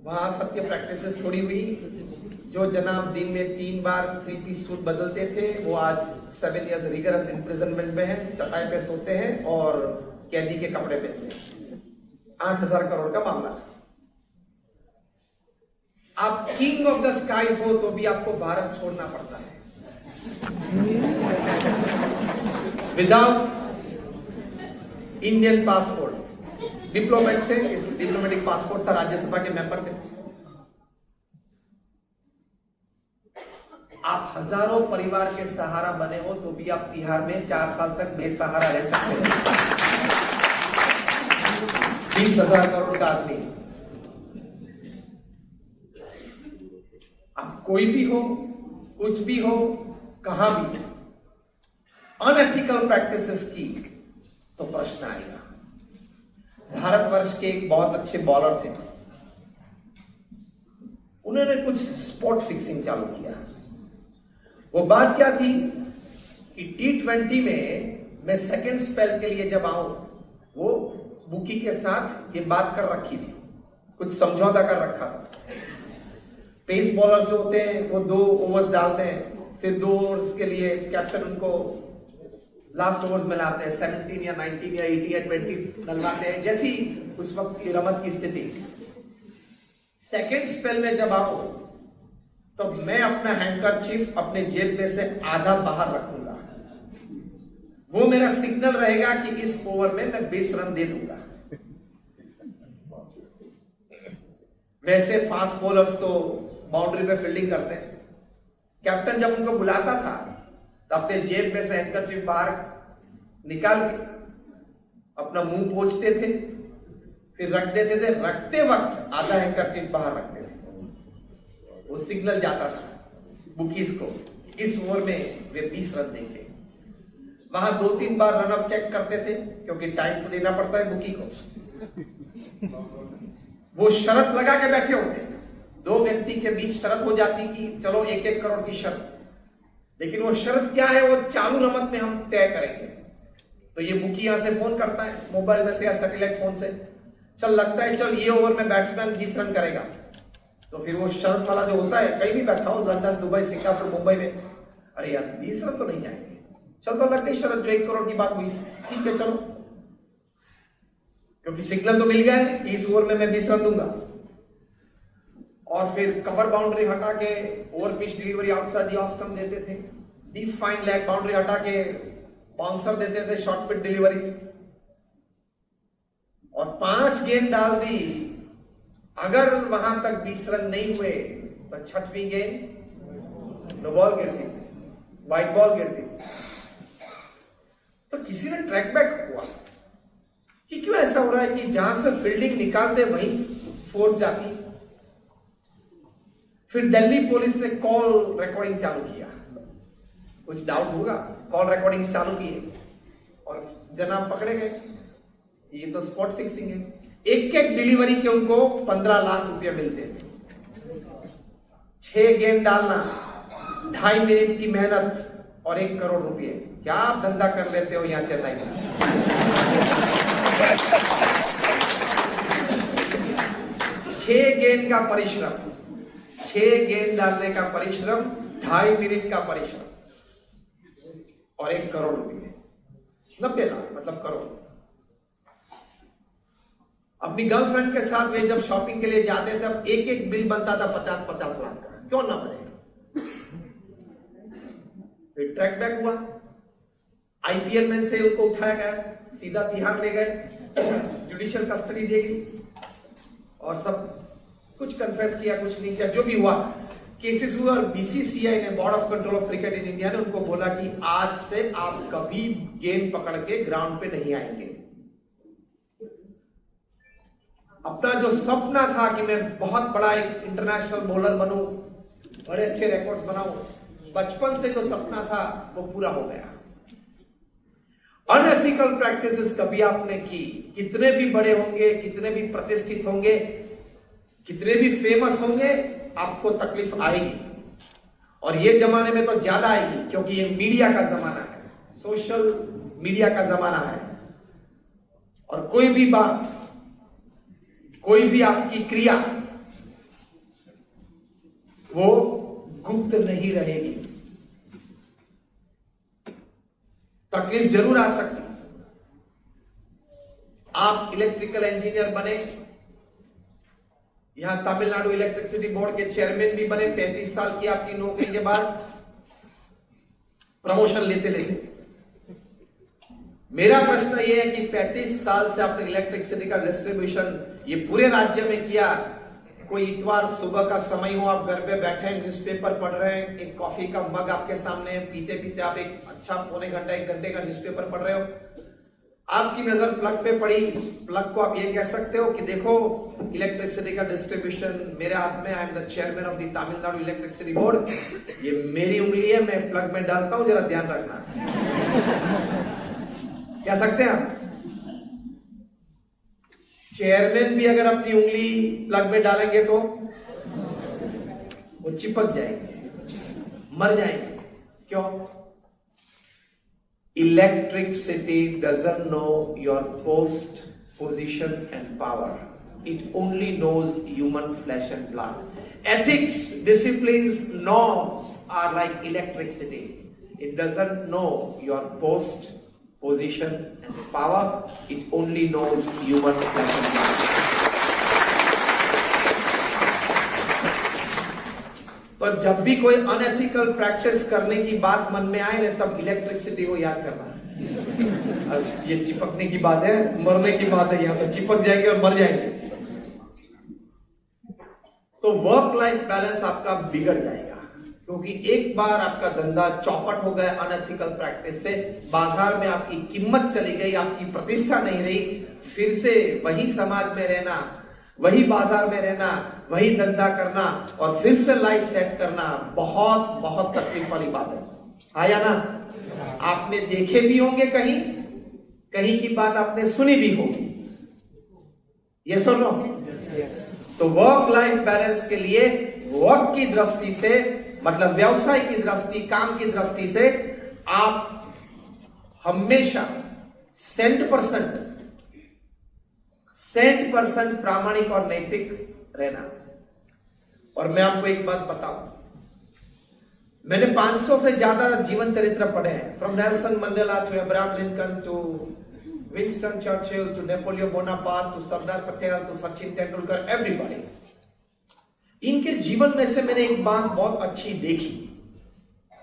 वहां सत्य प्रैक्टिसेस छोड़ी हुई। जो जनाब दिन में 3 बार 3 पीस सूट बदलते थे, वो आज 7 years रिगरस इम्प्रिजनमेंट में है, चटाई पे सोते हैं और कैदी के कपड़े पहनते हैं। 8,000 करोड़ का मामला। आप किंग ऑफ द स्काईज हो तो भी आपको भारत छोड़ना पड़ता है। विदाउट इंडियन पासपोर्ट, डिप्लोमेट थे, डिप्लोमेटिक पासपोर्ट था, राज्यसभा के मेंबर थे। आप हजारों परिवार के सहारा बने हो तो भी आप तिहाड़ में 4 साल तक बेसहारा रह सकते हो। 20,000 करोड़ का आदमी। आप कोई भी हो, कुछ भी हो, कहां भी अनएथिकल प्रैक्टिसेस की तो प्रश्न आएगा। भारतवर्ष के एक बहुत अच्छे बॉलर थे, उन्होंने कुछ स्पॉट फिक्सिंग चालू किया। वो बात क्या थी कि T20 में मैं सेकंड स्पेल के लिए जब आऊं, वो बुकी के साथ ये बात कर रखी थी, कुछ समझौता कर रखा था। पेस बॉलर्स जो होते हैं वो 2 ओवर्स डालते हैं, फिर 2 ओवर्स के लिए कैप्टन उनको लास्ट ओवर्स में लाते हैं, 17 या 19 या 80 या 20 डलवाते हैं, जैसी उस वक्त की रमत की स्थिति। सेकेंड स्पेल में जब आओ तो मैं अपना हैंकरचीफ अपने जेब में से आधा बाहर रखूंगा। वो मेरा सिग्नल रहेगा कि इस ओवर में मैं 20 रन दे दूंगा। वैसे फास्ट बॉलर्स तो बाउंड्री पे फील्डिंग करते हैं। कैप्टन जब उनको बुलाता था तो अपने जेब में से हैंकरचीफ बाहर निकाल के अपना मुंह पोंछते थे, फिर रख देते थे। रखते वक्त आधा हैंकरचीफ बाहर रखते थे। वो सिग्नल जाता था बुकीज को, इस ओवर में वे 20 रन देंगे। वहां 2-3 बार रन अप चेक करते थे, क्योंकि टाइम तो देना पड़ता है बुकी को। वो शर्त लगा के बैठे होते, 2 व्यक्ति के बीच शर्त हो जाती कि चलो 1-1 करोड़ की शर्त, लेकिन वो शर्त क्या है वो चालू रमत में हम तय करेंगे। तो ये बुकी यहां से फोन करता है मोबाइल में से या सैटेलाइट फोन से, चल लगता है चल ये ओवर में बैट्समैन 20 रन करेगा। तो फिर वो शर्त वाला जो होता है, कहीं भी बैठा हो, लंदन, दुबई, सिंगापुर, मुंबई में, अरे यार 20 रन तो नहीं जाएंगे, चल तो लग गई शर्त, जो 1 करोड़ की बात हुई, ठीक है चलो, क्योंकि सिग्नल तो मिल गया है कि इस ओवर में मैं 20 रन दूंगा। और फिर कवर बाउंड्री हटा के over pitch delivery outside the off stump देते थे, डीप फाइन लेग बाउंड्री हटा के बाउंसर देते थे, शॉर्ट पिच डिलीवरीज, और 5 गेंद डाल दी। अगर वहां तक 20 रन नहीं हुए तो 6वीं गेंद नो बॉल गिरती, वाइट बॉल गिरती। तो किसी ने ट्रैक बैक हुआ कि क्यों ऐसा हो रहा है कि जहां से फील्डिंग निकालते वहीं फोर्स जाती। फिर दिल्ली पुलिस ने कॉल रिकॉर्डिंग चालू किया, कुछ डाउट होगा, कॉल रिकॉर्डिंग चालू किए और जनाब पकड़े गए। ये तो स्पॉट फिक्सिंग है। एक-एक डिलीवरी के उनको 15 लाख रुपए मिलते थे। 6 गेंद डालना, 2.5 मिनट की मेहनत और 1 करोड़ रुपए। क्या आप धंधा कर लेते हो यहां चेन्नई में? 6 गेंद का परिश्रम, 6 गेंद डालने का परिश्रम, 2.5 मिनट का परिश्रम और 1 करोड़ रुपए, 90 लाख मतलब करोड़। अपनी गर्लफ्रेंड के साथ वे जब शॉपिंग के लिए जाते थे, तब एक बिल बनता था 50-50 लाख का, क्यों ना बने। फिर ट्रैक बैक हुआ, आईपीएल में से उनको उठाया गया, सीधा तिहाड़ ले गए, जुडिशियल कस्टडी दी गई और सब कुछ कन्फेस किया, कुछ नहीं किया, जो भी हुआ केसेस हुए। और बीसीसीआई ने, board of control of cricket in India ने उनको बोला कि आज से आप कभी गेंद पकड़ के ग्राउंड पे नहीं आएंगे। अपना जो सपना था कि मैं बहुत बड़ा एक इंटरनेशनल बॉलर बनूं, बड़े अच्छे रिकॉर्ड्स बनाऊं, बचपन से जो सपना था वो पूरा हो गया। अनएथिकल प्रैक्टिसेस कभी आपने की, कितने भी बड़े होंगे, कितने भी प्रतिष्ठित होंगे, कितने भी फेमस होंगे, आपको तकलीफ आएगी। और ये जमाने में तो ज्यादा आएगी, क्योंकि ये मीडिया का जमाना है, सोशल मीडिया का जमाना है। और कोई भी बात, कोई भी आपकी क्रिया वो गुप्त नहीं रहेगी। तकलीफ जरूर आ सकती। आप इलेक्ट्रिकल इंजीनियर बने, यहां तमिलनाडु इलेक्ट्रिसिटी बोर्ड के चेयरमैन भी बने, 35 साल की आपकी नौकरी के बाद प्रमोशन लेते लेते। मेरा प्रश्न यह है कि 35 साल से आपने इलेक्ट्रिसिटी का डिस्ट्रीब्यूशन ये पूरे राज्य में किया। कोई इतवार सुबह का समय हो, आप घर पे बैठे हैं, न्यूज़पेपर पढ़ रहे हैं, एक कॉफी का मग आपके सामने है, पीते पीते आप एक अच्छा पौने घंटा 1 घंटे का न्यूज़पेपर पढ़ रहे हो, आपकी नजर प्लग पे पड़ी। प्लग को आप ये कह सकते हो कि देखो इलेक्ट्रिसिटी का डिस्ट्रीब्यूशन मेरे हाथ में, I am the chairman of the Tamil Nadu electricity board, ये मेरी उंगली है, मैं प्लग में डालता हूं, जरा ध्यान रखना। कह सकते हैं आप? चेयरमैन भी अगर अपनी उंगली प्लग में डालेंगे तो वो चिपक जाएंगे, मर जाएंगे। क्यों? Electricity doesn't know your post, position and power, it only knows human flesh and blood. Ethics, disciplines, norms are like electricity, it doesn't know your post, position and power, it only knows human flesh and blood. तो जब भी कोई अनएथिकल प्रैक्टिस करने की बात मन में आए ना, तब इलेक्ट्रिसिटी को याद करना। अब ये चिपकने की बात है, मरने की बात है, यहां तो चिपक जाएंगे और मर जाएंगे। तो वर्क लाइफ बैलेंस आपका बिगड़ जाएगा, क्योंकि एक बार आपका धंधा चौपट हो गया अनएथिकल प्रैक्टिस से, बाजार में आपकी कीमत चली गई, आपकी प्रतिष्ठा नहीं रही, फिर से वही समाज में रहना, वही बाजार में रहना, वही धंधा करना और फिर से लाइफ सेट करना बहुत बहुत तकलीफ वाली बात है। हाँ या ना? आपने देखे भी होंगे, कहीं कहीं की बात आपने सुनी भी होगी। ये सुनो, तो वर्क लाइफ बैलेंस के लिए वर्क की दृष्टि से, मतलब व्यवसाय की दृष्टि, काम की दृष्टि से आप हमेशा 100% प्रामाणिक और नैतिक रहना। और मैं आपको एक बात बताऊं, मैंने 500 से ज्यादा जीवन चरित्र पढ़े हैं, from Nelson Mandela to Abraham Lincoln to Winston Churchill to Napoleon Bonaparte to Sardar Patel to Sachin Tendulkar, everybody. इनके जीवन में से मैंने एक बात बहुत अच्छी देखी,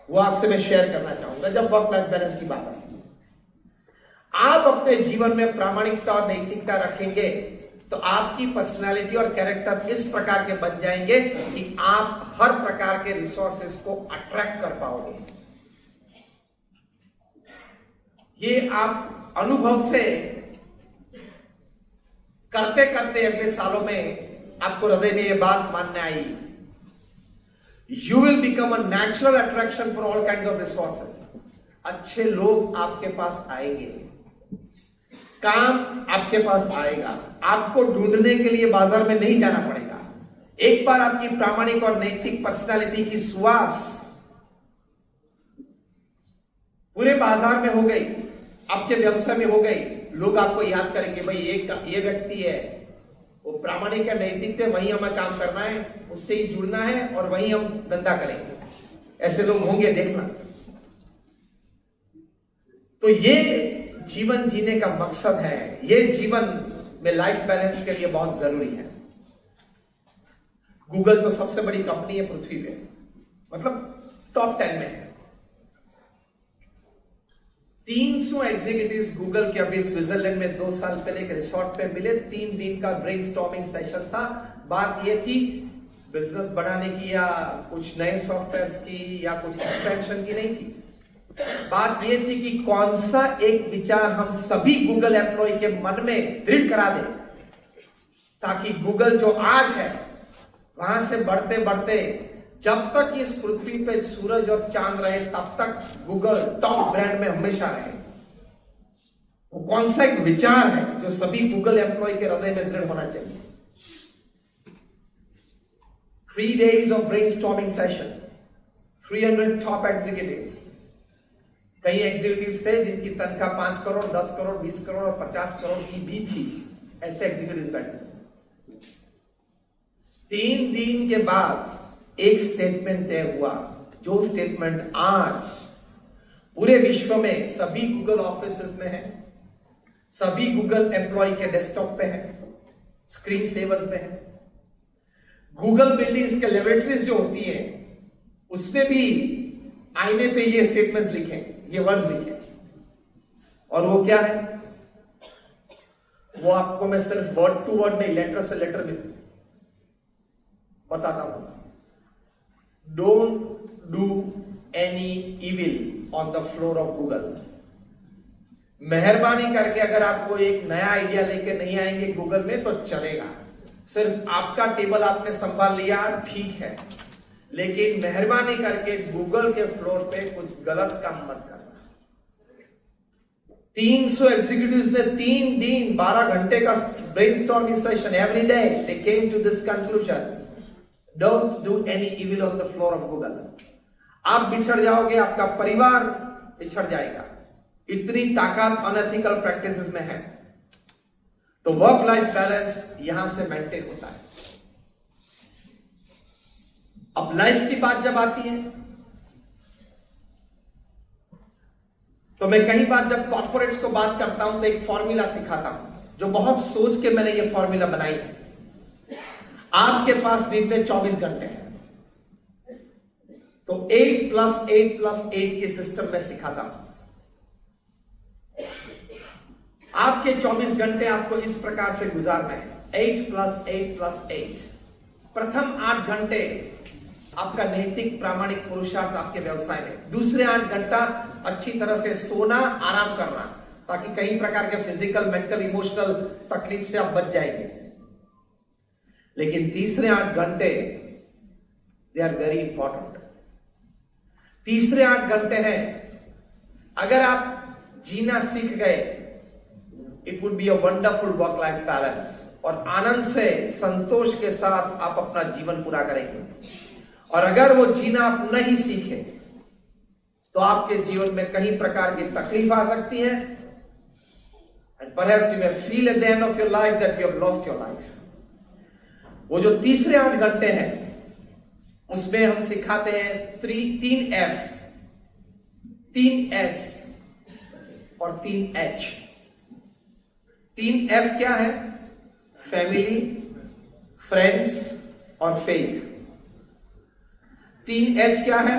वो आपसे मैं शेयर करना चाहूंगा। जब वर्क लाइफ बैलेंस की बात आई, आप अपने जीवन में प्रामाणिकता और नैतिकता रखेंगे तो आपकी पर्सनालिटी और कैरेक्टर इस प्रकार के बन जाएंगे कि आप हर प्रकार के रिसोर्सेस को अट्रैक्ट कर पाओगे। ये आप अनुभव से करते करते अगले सालों में आपको हृदय में ये बात मानने आई, you will become a natural attraction for all kind of resources. अच्छे लोग आपके पास आएंगे, काम आपके पास आएगा, आपको ढूंढने के लिए बाजार में नहीं जाना पड़ेगा। एक बार आपकी प्रामाणिक और नैतिक पर्सनालिटी की सुवास पूरे बाजार में हो गई, आपके व्यवसाय में हो गई, लोग आपको याद करेंगे, भाई ये व्यक्ति है, वो प्रामाणिक है, नैतिक है, वहीं हमें काम करना है, उससे ही जुड़ना है और वहीं हम धंधा करेंगे। ऐसे लोग होंगे, देखना। तो ये जीवन जीने का मकसद है, ये जीवन में लाइफ बैलेंस के लिए बहुत जरूरी है। गूगल तो सबसे बड़ी कंपनी है पृथ्वी पे, मतलब टॉप 10 में है। 300 एग्जीक्यूटिव्स गूगल के अभी स्विट्जरलैंड में 2 साल पहले एक रिसोर्ट पे मिले। 3 दिन का ब्रेनस्टॉर्मिंग सेशन था। बात यह थी बिजनेस बढ़ाने की या कुछ नए सॉफ्टवेयर की या कुछ एक्सपेंशन की नहीं थी। बात यह थी कि कौन सा एक विचार हम सभी गूगल एम्प्लॉय के मन में दृढ़ करा दे, ताकि गूगल जो आज है वहां से बढ़ते बढ़ते जब तक इस पृथ्वी पे सूरज और चांद रहे तब तक गूगल टॉप ब्रांड में हमेशा रहे। वो कौन सा एक विचार है जो सभी गूगल एम्प्लॉय के हृदय में दृढ़ होना चाहिए। 3 days of brainstorming session, 300 top executives। कई एग्जीक्यूटिव्स थे जिनकी तनख्वाह 5 करोड़, 10 करोड़, 20 करोड़ और 50 करोड़ की भी थी। ऐसे एग्जीक्यूटिव बैठे। 3 दिन के बाद एक स्टेटमेंट तय हुआ, जो स्टेटमेंट आज पूरे विश्व में सभी गूगल ऑफिसेस में है, सभी गूगल एम्प्लॉय के डेस्कटॉप पे है, स्क्रीन सेवर्स पे है। गूगल बिल्डिंग्स के लेबोरेटरीज जो होती है उसमें भी आईने पे ये स्टेटमेंट्स लिखे, ये वर्ड्स लिखे। और वो क्या है, वो आपको मैं सिर्फ वर्ड टू वर्ड नहीं, लेटर से लेटर में बताता हूं। Don't do any evil on the floor of Google. मेहरबानी करके अगर आपको एक नया आइडिया लेके नहीं आएंगे गूगल में तो चलेगा। सिर्फ आपका टेबल आपने संभाल लिया, ठीक है, लेकिन मेहरबानी करके गूगल के फ्लोर पे कुछ गलत काम मत करना। 300 एग्जीक्यूटिव्स ने 3 दिन 12 घंटे का brainstorming session every day, they came to this conclusion, don't do any evil on the floor of Google. आप बिछड़ जाओगे, आपका परिवार बिछड़ जाएगा, इतनी ताकत अनएथिकल प्रैक्टिसेस में है। तो वर्क लाइफ बैलेंस यहां से मेंटेन होता है। अब लाइफ की बात जब आती है तो मैं कई बार जब कॉर्पोरेट्स को बात करता हूं तो एक फॉर्मूला सिखाता हूं, जो बहुत सोच के मैंने ये फॉर्मूला बनाई है। आपके पास दिन में 24 घंटे हैं, तो 8 + 8 + 8 के सिस्टम में सिखाता हूं। आपके 24 घंटे आपको इस प्रकार से गुजारना है, 8 + 8 + 8। प्रथम 8 घंटे आपका नैतिक प्रामाणिक पुरुषार्थ आपके व्यवसाय में, दूसरे 8 घंटा अच्छी तरह से सोना, आराम करना, ताकि कई प्रकार के फिजिकल, मेंटल, इमोशनल तकलीफ से आप बच जाएंगे। लेकिन तीसरे 8 घंटे दे आर वेरी इंपॉर्टेंट। तीसरे 8 घंटे हैं, अगर आप जीना सीख गए, it would be a wonderful work life balance, और आनंद से संतोष के साथ आप अपना जीवन पूरा करेंगे। और अगर वो जीना आप नहीं सीखे तो आपके जीवन में कई प्रकार की तकलीफ आ सकती है, and perhaps you may feel at the end of your life that you have lost your life. वो जो तीसरे 8 घंटे हैं, उसमें हम सिखाते हैं 3 F, 3 S और 3 H। 3 F क्या है? फैमिली, फ्रेंड्स और फेथ। 3 H क्या है?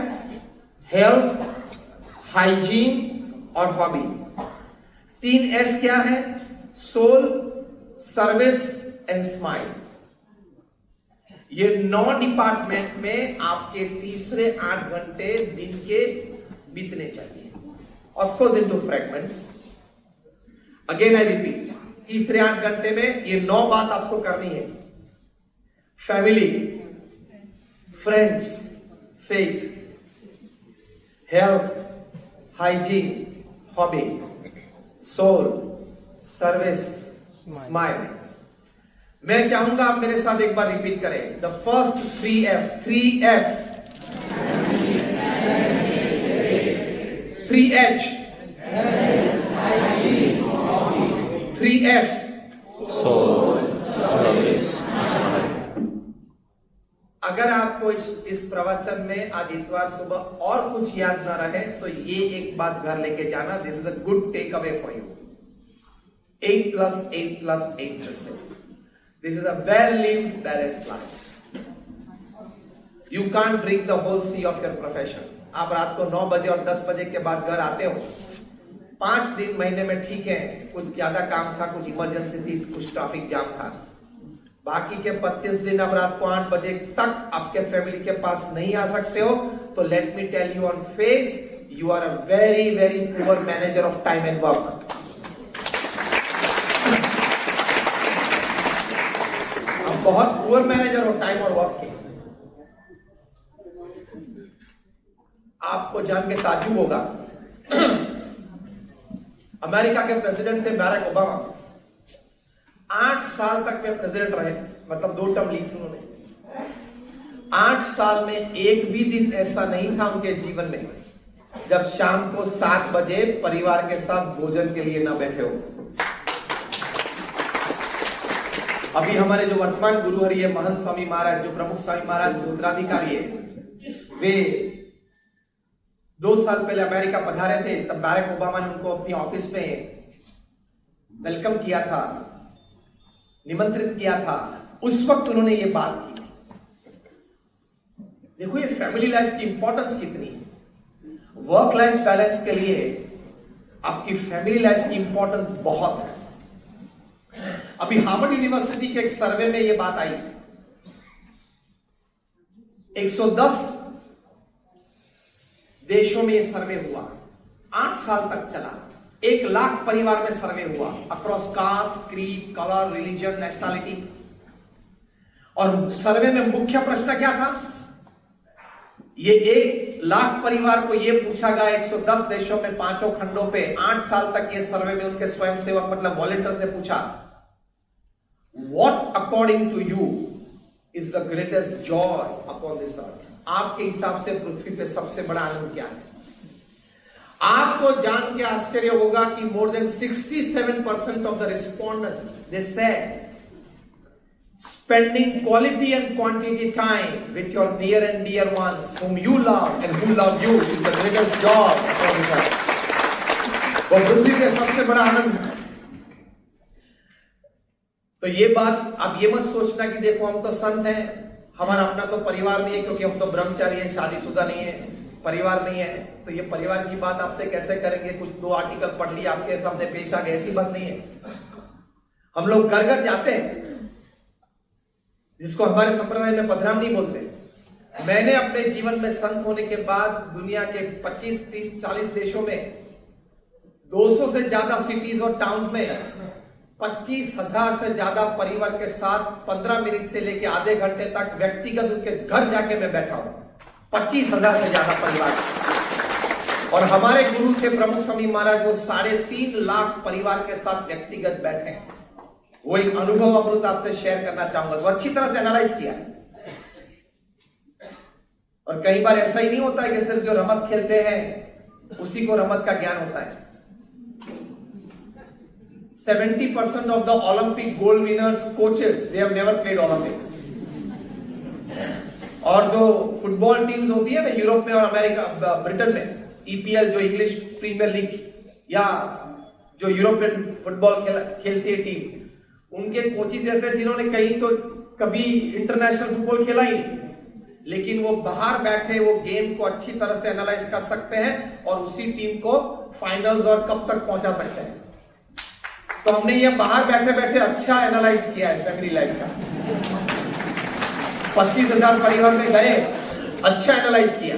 हेल्थ, हाइजीन और हॉबी। 3 S क्या है? Soul, service and smile. ये 9 डिपार्टमेंट में आपके तीसरे 8 घंटे दिन के बीतने चाहिए, of course into fragments. Again I repeat, तीसरे 8 घंटे में ये 9 बात आपको करनी है। Family, friends, faith, health, hygiene, hobby, soul, service, smile. मैं चाहूंगा आप मेरे साथ एक बार रिपीट करें। The first 3 F, 3 F, 3 H, 3 S, अगर आपको इस प्रवचन में आज इतवार सुबह और कुछ याद ना रहे तो ये एक बात घर लेके जाना, this is a good take away for you. 8 + 8 + 8 system. This is a well-lived balanced life. You can't drink the whole sea of your profession. आप रात को 9 बजे और 10 बजे के बाद घर आते हो, 5 दिन महीने में ठीक है, कुछ ज्यादा काम था, कुछ इमरजेंसी थी, कुछ ट्रैफिक जाम था, बाकी के 25 दिन अब रात को 8 बजे तक आपके फैमिली के पास नहीं आ सकते हो, तो let me tell you on face, you are a very very poor manager of time and work. बहुत पुअर मैनेजर हो टाइम और वर्क के। आपको जान के ताज्जुब होगा, अमेरिका के प्रेसिडेंट थे बैरक ओबामा। 8 साल तक वे प्रेसिडेंट रहे, मतलब 2 टर्म ली थी उन्होंने। 8 साल में एक भी दिन ऐसा नहीं था उनके जीवन में जब शाम को 7 बजे परिवार के साथ भोजन के लिए न बैठे हो। अभी हमारे जो वर्तमान गुरु हरि है, महंत स्वामी महाराज, जो प्रमुख स्वामी महाराज उत्तराधिकारी है, वे 2 साल पहले अमेरिका पधारे थे, तब बैरक ओबामा ने उनको अपनी ऑफिस में वेलकम किया था, निमंत्रित किया था। उस वक्त उन्होंने ये बात की। देखो ये फैमिली लाइफ की इंपॉर्टेंस कितनी है। वर्क लाइफ बैलेंस के लिए आपकी फैमिली लाइफ की इंपॉर्टेंस बहुत है। अभी हार्वर्ड यूनिवर्सिटी के एक सर्वे में यह बात आई, 110 देशों में यह सर्वे हुआ, 8 साल तक चला, 1 लाख परिवार में सर्वे हुआ, across cast, creed, colour, religion, nationality. और सर्वे में मुख्य प्रश्न क्या था? ये 1 लाख परिवार को यह पूछा गया 110 देशों में 5 खंडों पे 8 साल तक ये सर्वे में उनके स्वयंसेवक मतलब वॉलंटियर्स ने पूछा, what according to you is the greatest joy upon this earth? आपके हिसाब से पृथ्वी पे सबसे बड़ा आनंद क्या है? आपको जान के आश्चर्य होगा कि more than 67% of the respondents they said spending quality and quantity time with your near and dear ones whom you love and who love you is the greatest joy upon this earth. वो पृथ्वी के सबसे बड़ा आनंद है। तो ये बात आप ये मत सोचना कि देखो हम तो संत हैं, हमारा अपना तो परिवार नहीं है, क्योंकि हम तो ब्रह्मचारी हैं, शादीशुदा नहीं है, परिवार नहीं है, तो ये परिवार की बात आपसे कैसे करेंगे? कुछ 2 आर्टिकल पढ़ लिया, आपके सामने पेश आ गए, ऐसी बात नहीं है। हम लोग घर घर जाते हैं, जिसको हमारे संप्रदाय में पधराम नहीं बोलते। मैंने अपने जीवन में संत होने के बाद दुनिया के 25, 30, 40 देशों में 200 से ज्यादा सिटीज और टाउन्स में 25,000 से ज्यादा परिवार के साथ 15 मिनट से लेकर आधे घंटे तक व्यक्तिगत उनके घर जाके मैं बैठा हूं। 25,000 से ज्यादा परिवार। और हमारे गुरु थे प्रमुख स्वामी महाराज, वो 3.5 लाख परिवार के साथ व्यक्तिगत बैठे हैं। वो एक अनुभव अमृत आपसे शेयर करना चाहूंगा। वो अच्छी तरह से एनालाइज किया। और कई बार ऐसा ही नहीं होता है कि सिर्फ जो रमत खेलते हैं उसी को रमत का ज्ञान होता है। 70% of the Olympic gold winners coaches, they have never played Olympic. और जो फुटबॉल टीम्स होती है ना यूरोप में और अमेरिका, ब्रिटेन में, ईपीएल जो इंग्लिश प्रीमियर लीग या जो यूरोपियन फुटबॉल खेलती है टीम, उनके कोचेज ऐसे जिन्होंने कहीं तो कभी इंटरनेशनल फुटबॉल खेला ही नहीं, लेकिन वो बाहर बैठे वो गेम को अच्छी तरह से एनालाइज कर सकते हैं और उसी टीम को फाइनल्स और कब तक पहुंचा सकते हैं। तो हमने ये बाहर बैठे बैठे अच्छा एनालाइज किया है फैमिली लाइफ का। 25,000 परिवार में गए, अच्छा एनालाइज किया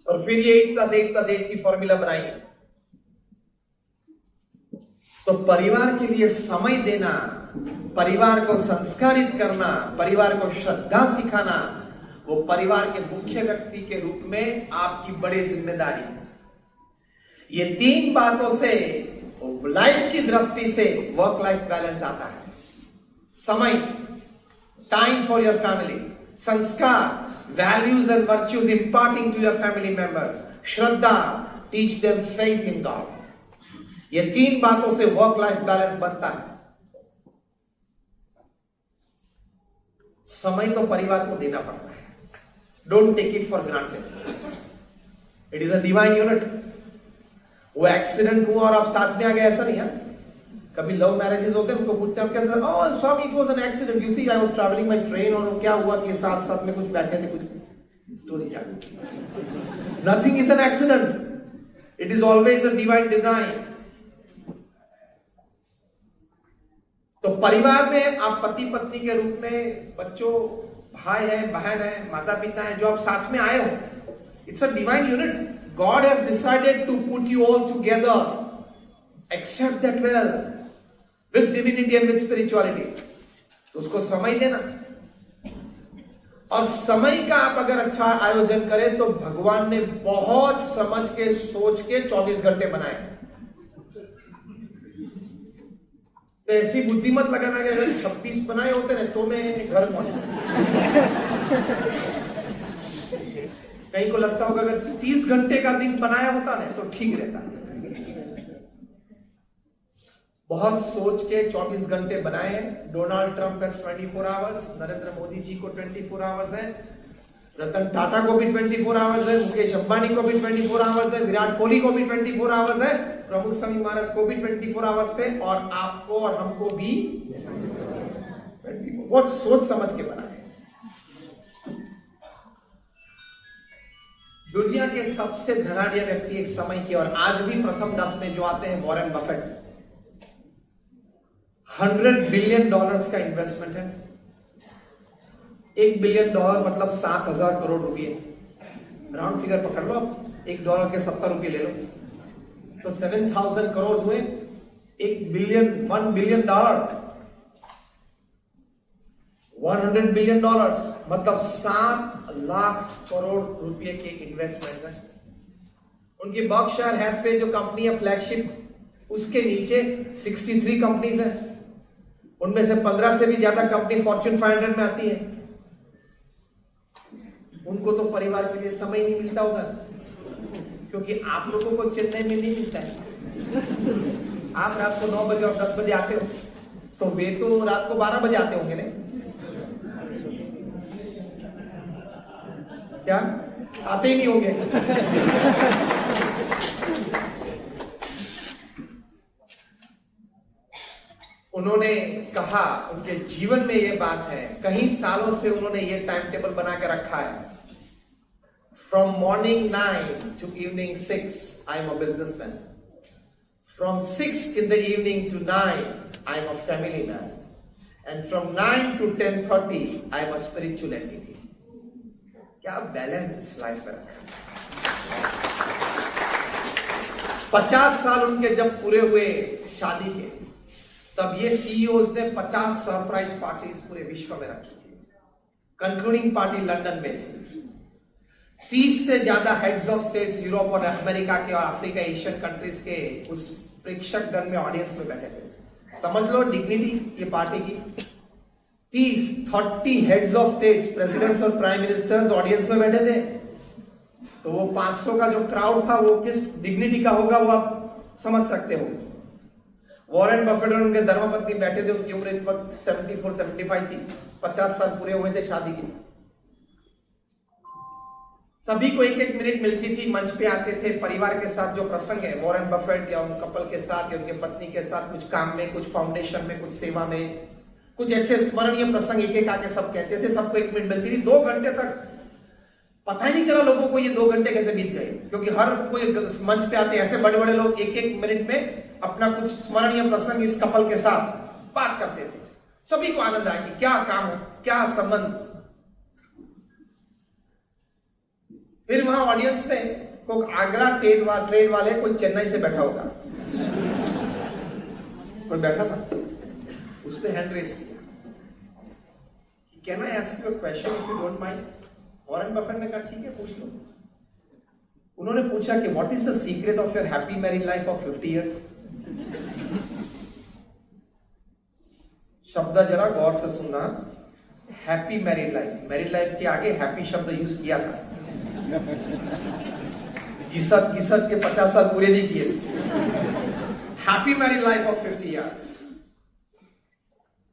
और फिर ये 8+8+8 की फॉर्मूला बनाई। तो परिवार के लिए समय देना, परिवार को संस्कारित करना, परिवार को श्रद्धा सिखाना, वो परिवार के मुख्य व्यक्ति के रूप में आपकी बड़ी जिम्मेदारी है। ये 3 बातों से लाइफ की दृष्टि से वर्क लाइफ बैलेंस आता है। समय, टाइम फॉर योर फैमिली, संस्कार, values and virtues imparting to your family members, श्रद्धा, teach them faith in God. ये 3 बातों से वर्क लाइफ बैलेंस बनता है। समय तो परिवार को देना पड़ता है। Don't take it for granted. It is a divine unit. वो एक्सीडेंट हुआ और आप साथ में आ गए ऐसा नहीं है। कभी लव मैरिजेस होते हैं, उनको पूछते हैं कैसे, oh Swami it was an accident, you see I was travelling by train, और क्या हुआ कि साथ साथ में कुछ बैठे थे, कुछ स्टोरी क्या। Nothing is an accident, it is always a divine design. तो परिवार में आप पति पत्नी के रूप में, बच्चों, भाई है, बहन है, माता पिता है, जो आप साथ में आए हो, it's a divine unit. God has decided to put you all together. Accept that well with divinity and with spirituality. तो उसको समय देना, और समय का आप अगर अच्छा आयोजन करें तो भगवान ने बहुत समझ के सोच के 24 घंटे बनाए। तो ऐसी बुद्धि मत लगाना कि अगर 26 बनाए होते ना तो मैं घर पहुंचा। कहीं को लगता होगा अगर 30 घंटे का दिन बनाया होता ना तो ठीक रहता। बहुत सोच के 24 घंटे बनाए हैं। डोनाल्ड ट्रंप है 24 आवर्स, नरेंद्र मोदी जी को 24 आवर्स है, रतन टाटा को भी 24 आवर्स है, मुकेश अंबानी को भी 24 आवर्स है, विराट कोहली को भी 24 आवर्स है, प्रमुख स्वामी महाराज को भी 24 आवर्स थे, और आपको और हमको भी बहुत सोच समझ के बनाए। दुनिया के सबसे धनाढ्य व्यक्ति एक समय के और आज भी प्रथम 10 में जो आते हैं, वॉरेन बफेट। $100 बिलियन का इन्वेस्टमेंट है। $1 बिलियन मतलब 7,000 करोड़ रुपए। राउंड फिगर पकड़ लो, $1 के 70 रुपए ले लो तो 7,000 करोड़ हुए। 1 बिलियन $100 बिलियन मतलब 7 लाख करोड़ रुपए के इन्वेस्टमेंट है। उनकी बर्कशायर हैथवे जो कंपनी है फ्लैगशिप, उसके नीचे 63 कंपनीज हैं। उनमें से 15 से भी ज्यादा कंपनी फॉर्च्यून 500 में आती है। उनको तो परिवार के लिए समय नहीं मिलता होगा, क्योंकि आप लोगों को चेन्नई में नहीं मिलता है। आप रात को 9 बजे और 10 बजे आते हो, तो वे तो रात को 12 बजे आते होंगे ना, क्या आते ही नहीं होंगे। उन्होंने कहा, उनके जीवन में ये बात है, कई सालों से उन्होंने ये टाइम टेबल बना के रखा है। From morning 9 to evening 6 I am a businessman. From 6 in the evening to 9 I am a family man. And from 9 to 10:30 I am a spiritual entity. क्या बैलेंस लाइफ में रखा। 50 साल उनके जब पूरे हुए शादी के, तब ये सीईओज ने 50 सरप्राइज पार्टीज पूरे विश्व में रखी थी। कंक्लूडिंग पार्टी लंदन में 30 से ज्यादा हेड्स ऑफ स्टेट्स यूरोप और अमेरिका के और अफ्रीका एशियन कंट्रीज के उस प्रेक्षक गण में ऑडियंस में बैठे थे। समझ लो डिग्निटी ये पार्टी की। 30 हेड्स ऑफ स्टेट्स, प्रेसिडेंट्स और प्राइम मिनिस्टर्स ऑडियंस में बैठे थे। तो वो 500 का जो क्राउड था वो किस डिग्निटी का होगा वो आप समझ सकते हो। वॉरेन बफेट और उनके धर्मपत्नी बैठे थे, उनकी उम्र इस वक्त 74-75 थी, 50 साल पूरे हुए थे शादी के। सभी को 1-1 मिनट मिलती थी, मंच पे आते थे, परिवार के साथ जो प्रसंग है वॉरेन बफेट या उन कपल के साथ या उनके पत्नी के साथ, कुछ काम में, कुछ फाउंडेशन में, कुछ सेवा में, कुछ ऐसे स्मरणीय प्रसंग एक आके सब कहते थे। सबको 1 मिनट मिलती थी। 2 घंटे तक पता ही नहीं चला लोगों को ये 2 घंटे कैसे बीत गए, क्योंकि हर कोई मंच पे आते ऐसे बड़े बड़े लोग 1-1 मिनट में अपना कुछ स्मरणीय प्रसंग इस कपल के साथ बात करते थे। सभी को आनंद आया कि क्या काम है, क्या संबंध। फिर वहां ऑडियंस में कोई आगरा ट्रेन वाले, कोई चेन्नई से बैठा होगा, कोई बैठा था, उसने हैंड रेस किया, can I ask you a question if you don't mind. Warren Buffett ने कहा ठीक है पूछ लो। उन्होंने पूछा कि what is the secret of your happy married life of 50 years. शब्द जरा गौर से सुनना, happy married life, married life के आगे हैप्पी शब्द यूज किया था। किसत के 50 साल पूरे नहीं किए। Happy married life of 50 years.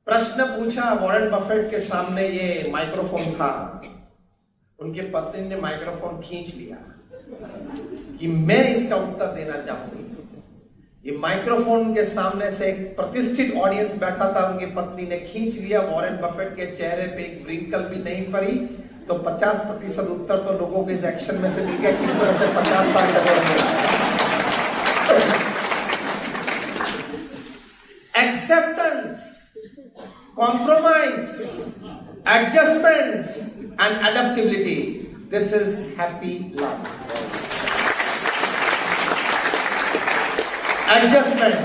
प्रश्न पूछा वॉरेन बफेट के सामने, ये माइक्रोफोन था, उनके पत्नी ने माइक्रोफोन खींच लिया कि मैं इसका उत्तर देना चाहूंगी। ये माइक्रोफोन के सामने से एक प्रतिष्ठित ऑडियंस बैठा था, उनकी पत्नी ने खींच लिया। वॉरेन बफेट के चेहरे पे एक व्रिंकल भी नहीं पड़ी। तो 50% उत्तर तो लोगों के इस एक्शन में से मिल गया, किस तरह से 50 साल लगे रहेंगे। Acceptance, compromise, adjustments and adaptability. This is happy life. Adjustment,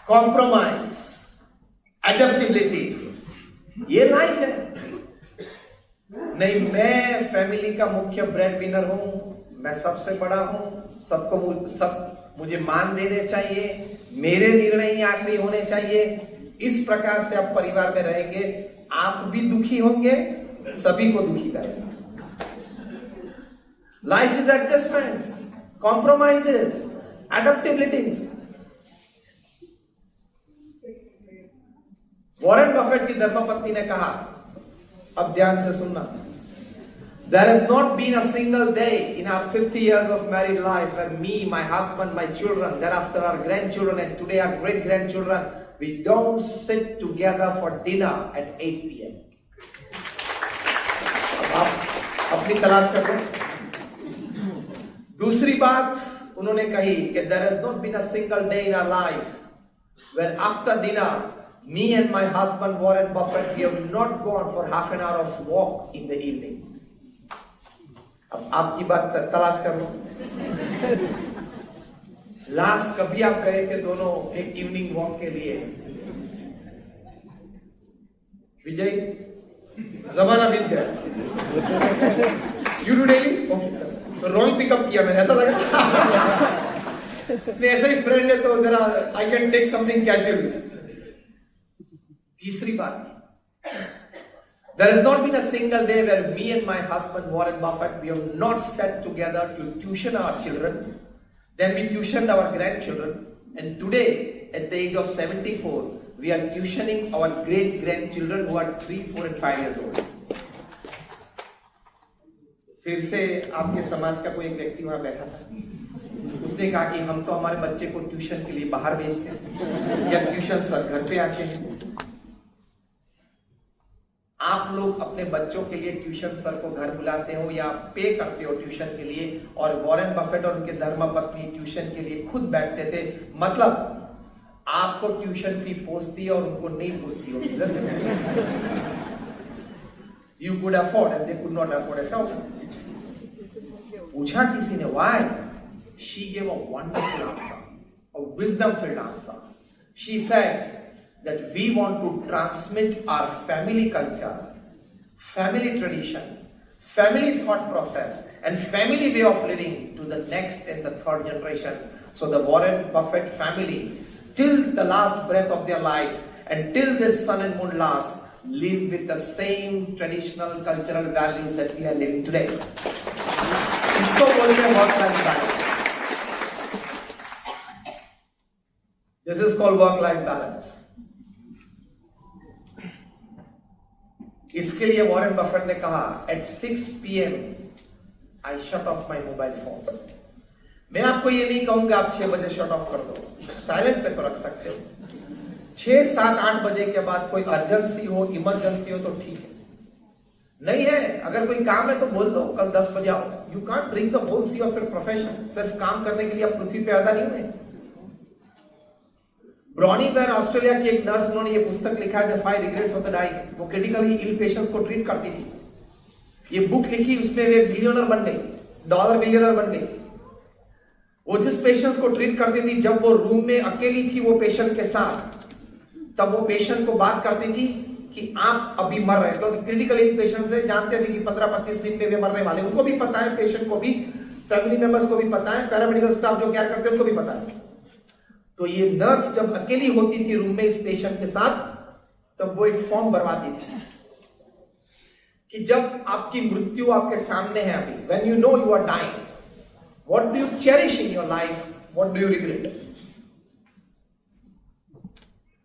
compromise, adaptability. ये लाइफ है। नहीं मैं फैमिली का मुख्य ब्रेड विनर हूं, मैं सबसे बड़ा हूं, सब मुझे मान देने चाहिए, मेरे निर्णय ही आखिरी होने चाहिए। इस प्रकार से आप परिवार में रहेंगे, आप भी दुखी होंगे, सभी को दुखी करेंगे। Life is adjustments, compromises, adaptabilities. Warren Buffett की धर्मपत्नी ने कहा, अब ध्यान से सुनना, there has not been a single day in our 50 years of married life where me, my husband, my children, thereafter our grandchildren, and today our great grandchildren, we don't sit together for dinner at 8 p.m. आप अपनी तलाश कर लो। दूसरी बात उन्होंने कही कि there has not been a single day in our life where after dinner me and my husband Warren Buffett we have not gone for half an hour of walk in the evening. अब आपकी बात तलाश कर लो। लास्ट कभी आप गए थे दोनों एक इवनिंग वॉक के लिए? विजय, जमाना बीत गया। You do daily? तो रॉन्ग पिकअप किया मैंने, ऐसा लगा। ऐसा ही फ्रेंड है तो जरा I can take something casual. तीसरी बात, there has not been a single day where me and my husband Warren Buffett we have not sat together to tuition our children, then we tuitioned our grandchildren, and today at the age of 74 we are tuitioning our great grandchildren who are 3, 4 and 5 years old. फिर से आपके समाज का कोई एक व्यक्ति वहां बैठा था, उसने कहा कि हम तो हमारे बच्चे को ट्यूशन के लिए बाहर भेजते हैं या ट्यूशन सर घर पे आते हैं। आप लोग अपने बच्चों के लिए ट्यूशन सर को घर बुलाते हो या पे करते हो ट्यूशन के लिए, और वॉरेन बफेट और उनके धर्मपत्नी ट्यूशन के लिए खुद बैठते थे। मतलब आपको ट्यूशन फी पोसती है और उनको नहीं पोसती हो। You could afford and they could not afford. ऐसा पूछा किसी ने, why? She gave a wonderful answer, a wisdom field answer. She said that we want to transmit our family culture, family tradition, family thought process, and family way of living to the next and the third generation. So the Warren Buffett family, till the last breath of their life and till this sun and moon last, live with the same traditional cultural values that we are living today. इसको बोलते हैं work life balance. This is called work life balance. इसके लिए वॉरेन बफेट ने कहा at 6 PM I shut off my mobile phone. मैं आपको ये नहीं कहूंगा आप 6 बजे शट ऑफ कर दो, साइलेंट पे तो रख सकते हो. 6, 7, 8 बजे के बाद कोई अर्जेंसी हो, इमरजेंसी हो तो ठीक है. नहीं है, अगर कोई काम है तो बोल दो कल 10 बजे आओ. You can't bring the whole sea of your profession. सिर्फ काम करने के लिए आप पृथ्वी पे पैदा नहीं हुए. ब्रॉनी वेयर ऑस्ट्रेलिया की एक नर्स, उन्होंने ये पुस्तक लिखा है the 5 regrets of the dying. वो क्रिटिकली इल पेशेंट्स को ट्रीट करती थी. ये बुक लिखी, उसमें वे बिलियनर बन गई, डॉलर बिलियनर बन गई. वो जिस पेशेंट्स को ट्रीट करती थी, जब वो रूम में अकेली थी वो पेशेंट के साथ, तब वो पेशेंट को बात करती थी कि आप अभी मर रहे हैं. तो क्रिटिकल इल पेशेंट्स है, जानते थे कि 15-25 दिन में वे मरने वाले. उनको भी पता है, पेशेंट को भी, फैमिली मेंबर्स को भी पता है, पैरामेडिकल स्टाफ जो केयर करते हैं उनको भी पता है. तो ये नर्स जब अकेली होती थी रूम में इस पेशेंट के साथ, तब वो एक फॉर्म भरवाती थी कि जब आपकी मृत्यु आपके सामने है अभी, when you know you are dying, what do you cherish in your life, what do you regret.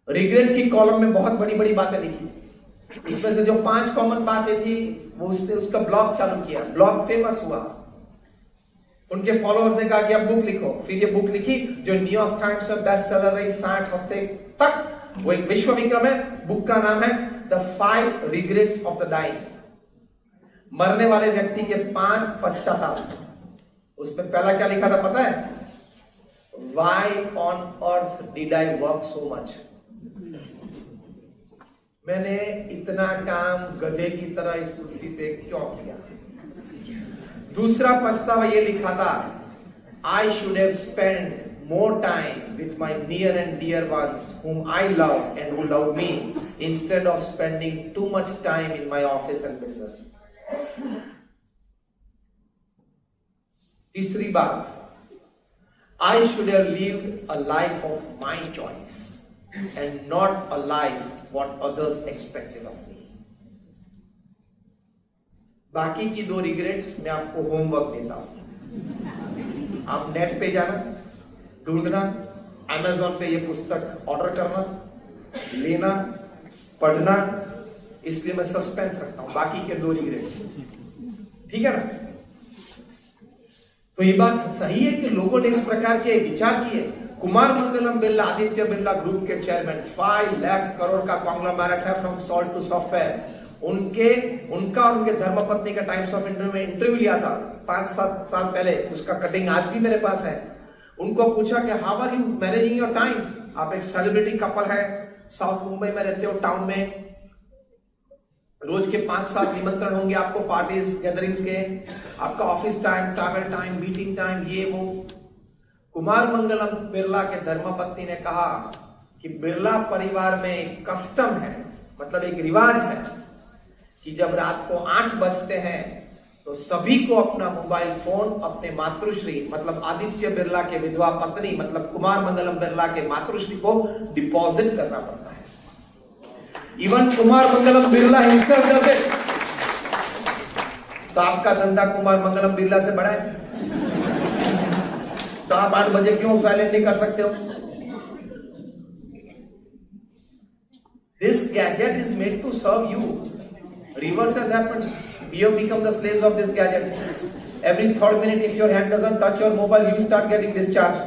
Regret की कॉलम में बहुत बड़ी बड़ी बातें लिखी. इसमें से जो 5 कॉमन बातें थी, वो उसने उसका ब्लॉग चालू किया. ब्लॉग फेमस हुआ. उनके फॉलोअर्स ने कहा कि अब बुक लिखो. फिर ये बुक लिखी जो न्यूयॉर्क टाइम्स में बेस्ट सेलर रही 60 हफ्ते तक. वो एक विश्व विक्रम है. बुक का नाम है the 5 regrets of the dying. मरने वाले व्यक्ति के 5 पश्चाताप. उसमें पहला क्या लिखा था पता है? Why on earth did I work so much. मैंने इतना काम गधे की तरह इस पृथ्वी पे क्यों किया. दूसरा पछतावा ये लिखा था, I should have spend more time with my near and dear ones whom I love and who love me, instead of spending too much time in my office and business. तीसरी बात, I should have lived a life of my choice and not a life what others expected of me. बाकी की 2 रिग्रेट्स मैं आपको होमवर्क देता हूं. आप नेट पे जाना, ढूंढना, Amazon पे ये पुस्तक ऑर्डर करना, लेना, पढ़ना. इसलिए मैं सस्पेंस रखता हूं बाकी के 2 रिग्रेट्स. ठीक है ना? तो ये बात सही है कि लोगों ने इस प्रकार के विचार किए. कुमार मंगलम बिरला, आदित्य बिरला ग्रुप के चेयरमैन, 5 लाख करोड़ का कॉन्ग्लोमेरेट है फ्रॉम सॉल्ट टू सॉफ्टवेयर. उनका और उनके धर्मपत्नी का टाइम्स ऑफ इंडिया में इंटरव्यू लिया था 5-7 साल पहले. उसका कटिंग आज भी मेरे पास है. उनको पूछा कि how are you managing your time. आप एक सेलिब्रिटी कपल है, साउथ मुंबई में रहते हो, टाउन में. रोज के 5-7 निमंत्रण होंगे आपको, पार्टीज गैदरिंग्स के. आपका office time, travel time, meeting time, ये वो. कुमार मंगलम बिरला के धर्मपत्नी ने कहा कि बिरला परिवार में एक कस्टम है, मतलब एक रिवाज है कि जब रात को 8 बजते हैं तो सभी को अपना मोबाइल फोन अपने मातृश्री, मतलब आदित्य बिरला के विधवा पत्नी, मतलब कुमार मंगलम बिरला के मातृश्री को डिपॉजिट करना पड़ता है. Even Kumar Mangalam Birla himself does it. तो आपका धंधा कुमार मंगलम बिरला से बड़ा है, तो आप 8 बजे क्यों साइलेंट नहीं कर सकते हो? This gadget is made to serve you. Reverse has happened. We have become the slaves of this gadget. Every third minute, if your hand doesn't touch your mobile, you start getting discharged.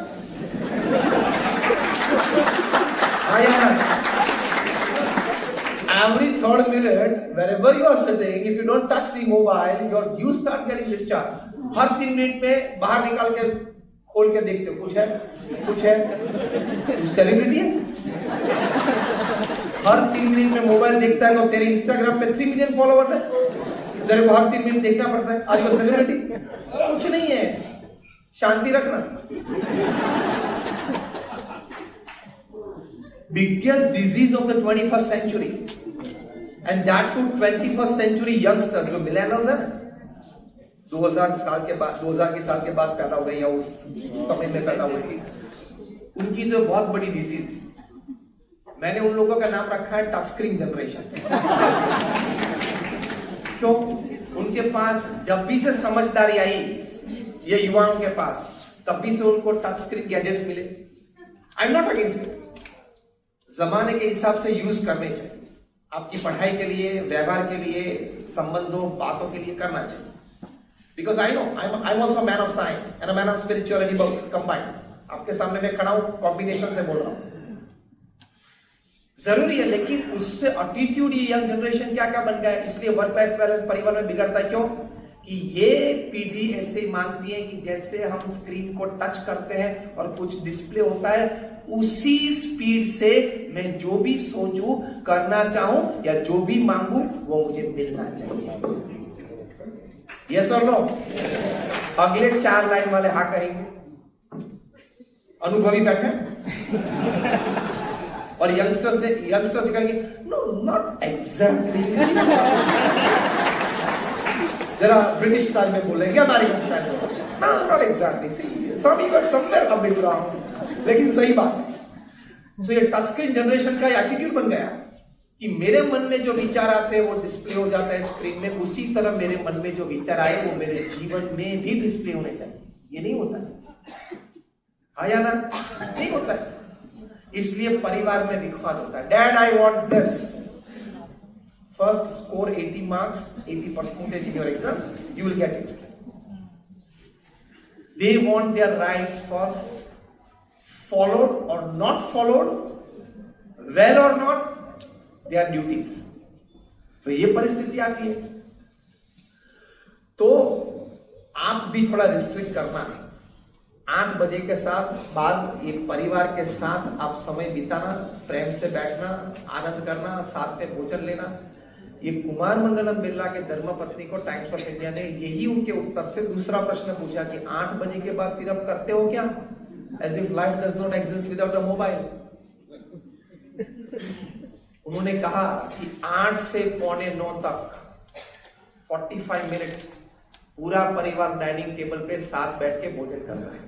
Every third minute, wherever you are sitting, if you don't touch the mobile, you start getting discharged. Her 3 minute में बाहर निकाल के खोल के देखते हो, कुछ है, सेलिब्रिटी है. हर 3 मिनट में मोबाइल देखता है तो तेरे इंस्टाग्राम पे 3 मिलियन फॉलोवर्स है. तेरे को हर 3 मिनट देखना पड़ता है. आज वो सेलिब्रिटी कुछ नहीं है. शांति रखना. biggest disease of the 21st century, and that to 21st century youngsters जो millennials है, 2000 साल के साल के बाद पैदा हुए या उस समय में पैदा हुए, उनकी तो बहुत बड़ी डिजीज। मैंने उन लोगों का नाम रखा है टच स्क्रीन जनरेशन। क्यों? उनके पास जब भी से समझदारी आई ये युवाओं के पास, तभी से उनको टच स्क्रीन गैजेट्स मिले। आई एम नॉट अगेंस्ट, जमाने के हिसाब से यूज करने चाहिए, आपकी पढ़ाई के लिए, व्यवहार के लिए, संबंधों बातों के लिए करना चाहिए। Because I know I am also man of science and a man of spirituality combined. आपके सामने मैं खड़ा हूं, कॉम्बिनेशन से बोल रहा हूं, जरूरी है, लेकिन उससे एटीट्यूड ये यंग जनरेशन क्या क्या बन गया है, इसलिए वर्क लाइफ बैलेंस परिवार में बिगड़ता है। क्यों? कि ये पीढ़ी ऐसे मानती है कि जैसे हम स्क्रीन को टच करते हैं और कुछ डिस्प्ले होता है, उसी स्पीड से मैं जो भी सोचूं, करना चाहूं या जो भी मांगू वो मुझे मिलना चाहिए। यस और नो? अगले 4 लाइन वाले हाँ कहेंगे। अनुभवी बैठे और यंगस्टर्स कहेंगे नो नॉट एग्जैक्टली। जरा ब्रिटिश स्टाइल में बोलेंगे, अमेरिकन स्टाइल में नॉट एग्जैक्टली, समवेयर मिल रहा हूं, लेकिन सही बात है। तो ये टच स्क्रीन जनरेशन का एटीट्यूड बन गया कि मेरे मन में जो विचार आते हैं वो डिस्प्ले हो जाता है स्क्रीन में, उसी तरह मेरे मन में जो विचार आए वो मेरे जीवन में भी डिस्प्ले होने चाहिए। ये नहीं होता है, हाँ या ना? नहीं होता है। इसलिए परिवार में विवाद होता है। Dad I want this, first score 80 marks, 80% in your exam, you will get it. They want their rights first, followed or not followed, well or not, their duties. तो ये परिस्थिति आती है। तो आप भी थोड़ा रिस्ट्रिक्ट करना है। 8 बजे के साथ बाद एक परिवार के साथ आप समय बिताना, प्रेम से बैठना, आनंद करना, साथ में भोजन लेना। ये कुमार मंगलम बिरला के धर्मपत्नी को टाइम्स ऑफ इंडिया ने यही उनके उत्तर से दूसरा प्रश्न पूछा कि 8 बजे के बाद फिर आप करते हो क्या? As if life does not exist without a mobile. उन्होंने कहा कि 8 से 8:45 तक 45 मिनट्स पूरा परिवार डाइनिंग टेबल पे साथ बैठ के भोजन कर रहा है।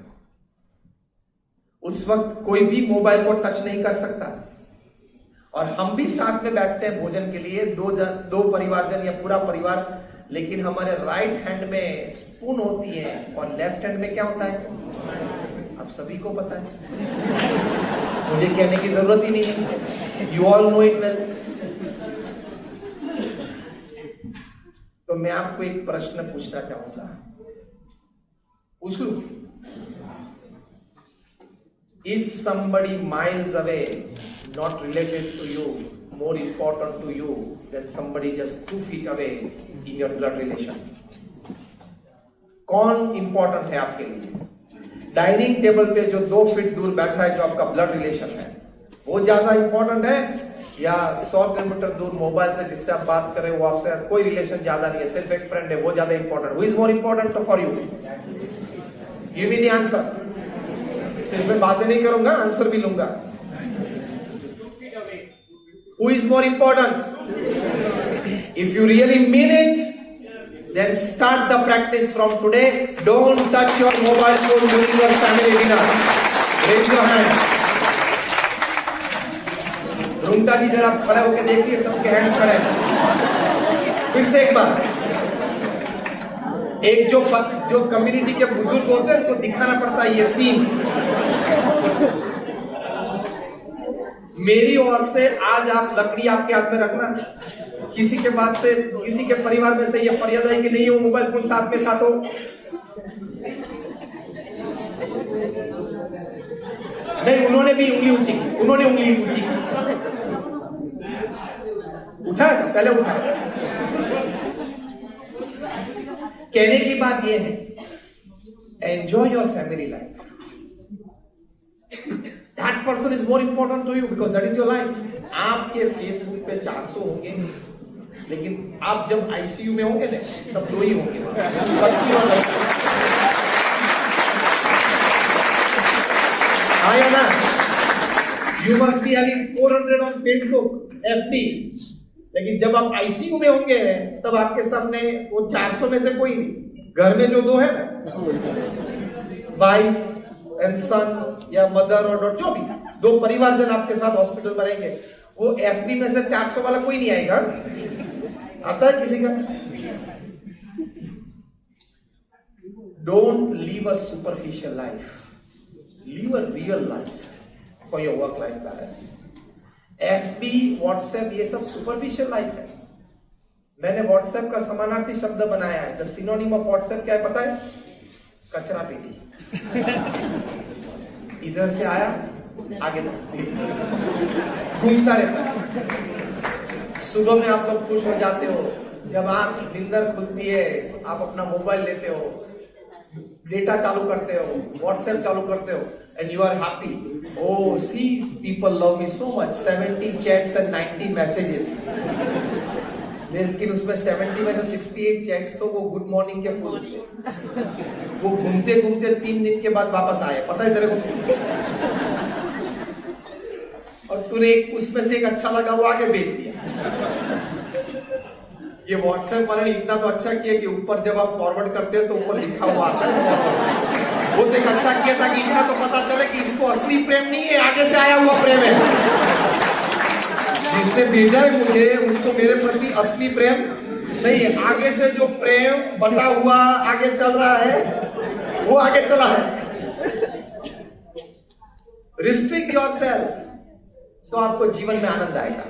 उस वक्त कोई भी मोबाइल को टच नहीं कर सकता, और हम भी साथ में बैठते हैं भोजन के लिए, दो परिवारजन या पूरा परिवार, लेकिन हमारे राइट हैंड में स्पून होती है और लेफ्ट हैंड में क्या होता है? आप सभी को पता है, मुझे कहने की जरूरत ही नहीं है, you all know it well. तो मैं आपको एक प्रश्न पूछना चाहूंगा, पूछ लूं? Is somebody miles away, not related to you, more important to you than somebody just 2 feet away in your blood relation? कौन important है आपके लिए? डाइनिंग टेबल पे जो 2 फीट दूर बैठा है, जो आपका ब्लड रिलेशन है, वो ज्यादा इंपॉर्टेंट है, या 100 किलोमीटर दूर मोबाइल से जिससे आप बात कर रहे हो वो आपसे कोई रिलेशन ज्यादा नहीं है, सिर्फ एक फ्रेंड है, वो ज्यादा important? Who is more important for you? Give me the answer. सिर्फ मैं बातें नहीं करूंगा, आंसर भी लूंगा। Who is more important? If you really mean it, then start the practice from today. Don't touch your mobile phone during your family dinner. Raise your hand. रूमता जी जरा खड़े होकर देखिए, सबके हैंड खड़े हैं। फिर से एक बार, एक जो कम्युनिटी के बुजुर्ग होते हैं उनको दिखाना पड़ता है ये सीन। मेरी ओर से आज आप लकड़ी आपके हाथ में रखना, किसी के बाद से, किसी के परिवार में से ये फरियाद है कि नहीं वो मोबाइल फोन साथ में था, तो नहीं, उन्होंने भी उंगली ऊंची की, उन्होंने उंगली ऊंची की, उठाया था, पहले उठाया। कहने की बात यह है, enjoy your family life. That person is more important to you because that is your life. आपके फेसबुक पे 400 होंगे, लेकिन आप जब आईसीयू में होंगे ना, तब 2 ही होंगे। हाँ या ना? You must be having 400 on Facebook, FB. लेकिन जब आप आईसीयू में होंगे तब आपके सामने वो 400 में से कोई नहीं। घर में जो दो है ना, वाइफ एंड सन या मदर और डॉटर, जो भी दो परिवारजन आपके साथ हॉस्पिटल में रहेंगे, वो एफबी में से 400 वाला कोई नहीं आएगा। आता है किसी का? Don't leave a superficial life, leave a real life for your work life balance. FB, WhatsApp, ये सब सुपरफिशियल लाइफ है। मैंने व्हाट्सएप का समानार्थी शब्द बनाया है। द सिनोनिम ऑफ व्हाट्सएप क्या है पता है? कचरा पेटी। इधर से आया, आगे घूमता रहता है। सुबह में आप लोग खुश हो जाते हो जब आप नींदर खुलती है, आप अपना मोबाइल लेते हो, डेटा चालू करते हो, व्हाट्सएप चालू करते हो, and you are happy. Oh, see, people love me so much. 70 chats and 90 messages. लेकिन उसमें 70 में से 68 चैट्स तो वो गुड मॉर्निंग के फूल, वो घूमते घूमते 3 दिन के बाद वापस आए, पता है तेरे को? और तूने उसमें से एक अच्छा लगा वो आगे भेज दिया। ये व्हाट्सएप वाले ने इतना तो अच्छा किया कि ऊपर जब आप फॉरवर्ड करते हो तो ऊपर लिखा हुआ आता है। वो तो एक अच्छा किया था कि इतना तो पता चले कि इसको असली प्रेम नहीं है, आगे से आया हुआ प्रेम है। जिसने भेजा है मुझे, उसको मेरे प्रति असली प्रेम नहीं है, आगे से जो प्रेम बटा हुआ आगे चल रहा है वो आगे चला है। रिस्ट्रिक्ट योरसेल्फ तो आपको जीवन में आनंद आएगा।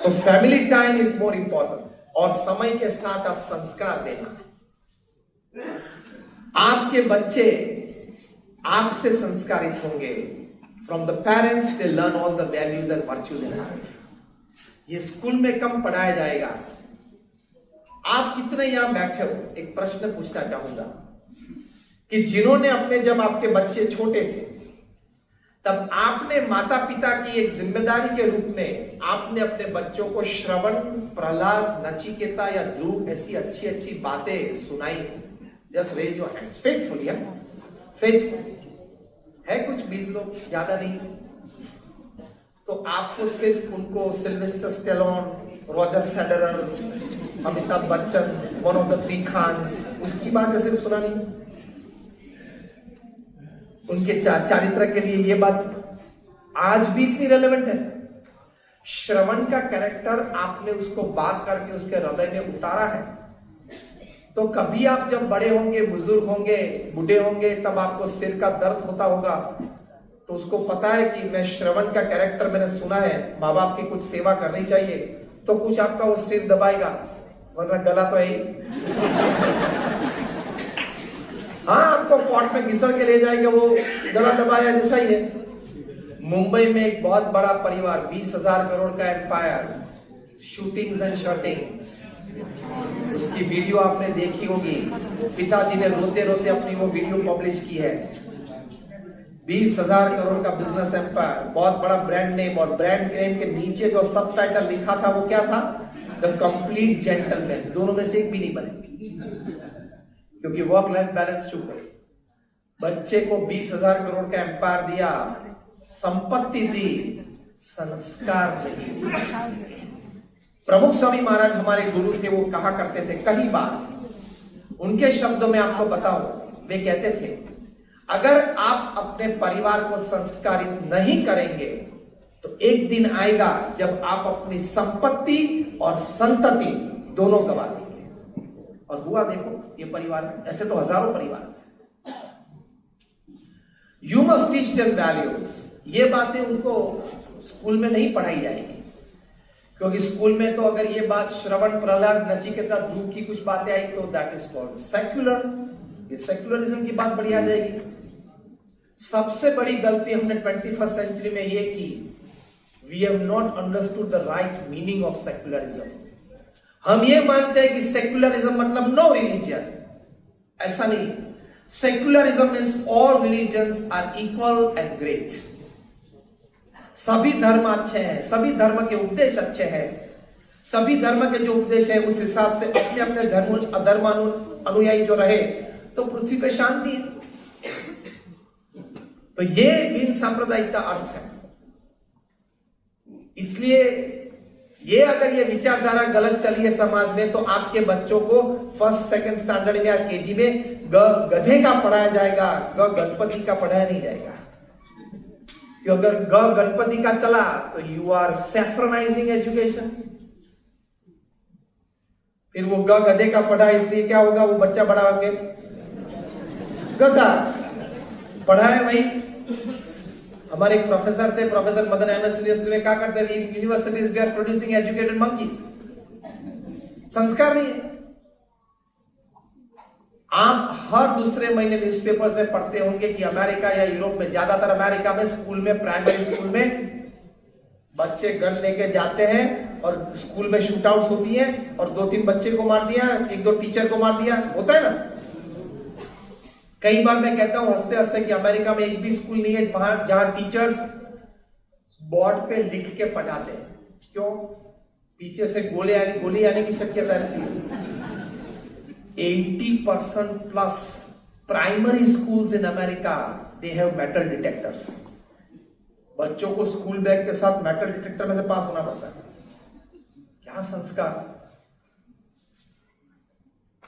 तो family time is more important. और समय के साथ आप संस्कार देना। आपके बच्चे आपसे संस्कारित होंगे। From the parents they learn all the values and virtues in life. ये स्कूल में कम पढ़ाया जाएगा। आप कितने यहां बैठे हो, एक प्रश्न पूछना चाहूंगा कि जिन्होंने अपने, जब आपके बच्चे छोटे थे तब आपने माता पिता की एक जिम्मेदारी के रूप में आपने अपने बच्चों को श्रवण, प्रहलाद, नचिकेता या ध्रुव ऐसी अच्छी अच्छी बातें सुनाई? Just raise your hand. Faithful या फेथफुल है कुछ 20 लोग, ज्यादा नहीं। तो आपको सिर्फ उनको Sylvester Stallone, Roger Federer, Amitabh Bachchan, one of the 3 Khans, उसकी बात सिर्फ सुना नहीं? उनके चारित्र के लिए ये बात आज भी इतनी रेलेवेंट है। श्रवण का कैरेक्टर आपने उसको बात करके उसके हृदय में उतारा है। तो कभी आप जब बड़े होंगे, बुजुर्ग होंगे, बूढ़े होंगे, तब आपको सिर का दर्द होता होगा, तो उसको पता है कि मैं श्रवण का कैरेक्टर मैंने सुना है, माँ बाप की कुछ सेवा करनी चाहिए, तो कुछ आपका वो सिर दबाएगा, वरना गला तो है। हाँ, आपको पॉट में घिसड़ के ले जाएगा, वो गला दबाया जैसा ही है। मुंबई में एक बहुत बड़ा परिवार, 20,000 करोड़ का एम्पायर, शूटिंग्स एंड शॉटिंग्स, उसकी वीडियो आपने देखी होगी। पिताजी ने रोते रोते अपनी वो वीडियो पब्लिश की है। 20,000 करोड़ का बिजनेस एम्पायर, बहुत बड़ा ब्रांड नेम, और ब्रांड नेम के नीचे जो सब टाइटल लिखा था वो क्या था? The complete gentleman. दोनों में से एक भी नहीं बने, क्योंकि वर्क लाइफ बैलेंस चुप है। बच्चे को 20,000 करोड़ का एम्पायर दिया, संपत्ति दी, संस्कार नहीं। प्रमुख स्वामी महाराज हमारे गुरु थे, वो कहा करते थे कई बार, उनके शब्दों में आपको बताओ, वे कहते थे अगर आप अपने परिवार को संस्कारित नहीं करेंगे तो एक दिन आएगा जब आप अपनी संपत्ति और संतति दोनों गवा देंगे। और हुआ देखो ये परिवार में, ऐसे तो हजारों परिवार। You must teach them values. ये बातें उनको स्कूल में नहीं पढ़ाई जाएगी, क्योंकि स्कूल में तो अगर ये बात श्रवण, प्रहलाद, नचिकेता, ध्रुव की कुछ बातें आई तो दैट इज कॉल्ड सेक्युलर। ये सेक्युलरिज्म की बात बढ़िया जाएगी। सबसे बड़ी गलती हमने 21st सेंचुरी में ये की, we have not understood the right meaning of secularism. हम ये मानते हैं कि सेक्युलरिज्म मतलब नो रिलीजन। ऐसा नहीं। Secularism means all religions are equal and great. सभी धर्म अच्छे हैं, सभी धर्म के उपदेश अच्छे हैं, सभी धर्म के जो उपदेश है उस हिसाब से अपने अपने धर्म अनुयायी जो रहे तो पृथ्वी पे शांति है। तो ये बिन सांप्रदायिक का अर्थ है। इसलिए ये अगर ये विचारधारा गलत चली है समाज में, तो आपके बच्चों को फर्स्ट सेकंड स्टैंडर्ड में या केजी में गधे का पढ़ाया जाएगा, गणपति का पढ़ाया नहीं जाएगा। क्योंकि अगर गणपति का चला तो यू आर सैफ्रनाइजिंग एजुकेशन। फिर वो गधे का पढ़ा, इसलिए क्या होगा, वो बच्चा बड़ा होके गधा पढ़ा है। भाई हमारे एक प्रोफेसर थे, प्रोफेसर मदन अहमद यूनिवर्सिटी में, क्या करते थे, universities we are producing educated monkeys. संस्कार नहीं है। आप हर दूसरे महीने न्यूज़पेपर्स में पढ़ते होंगे कि अमेरिका या यूरोप में, ज्यादातर अमेरिका में स्कूल में, प्राइमरी स्कूल में बच्चे गन लेके जाते हैं और स्कूल में शूट आउट होती है और 2-3 बच्चे को मार दिया, 1-2 टीचर को मार दिया, होता है ना। कई बार मैं कहता हूं हंसते हंसते कि अमेरिका में एक भी स्कूल नहीं है वहां जहां टीचर्स बोर्ड पे लिख के पढ़ाते हैं। क्यों? पीछे से गोली आने की शक्यता रहती है। 80% plus primary schools in America they have metal detectors. बच्चों को स्कूल बैग के साथ मेटल डिटेक्टर में से पास होना पड़ता है। क्या संस्कार!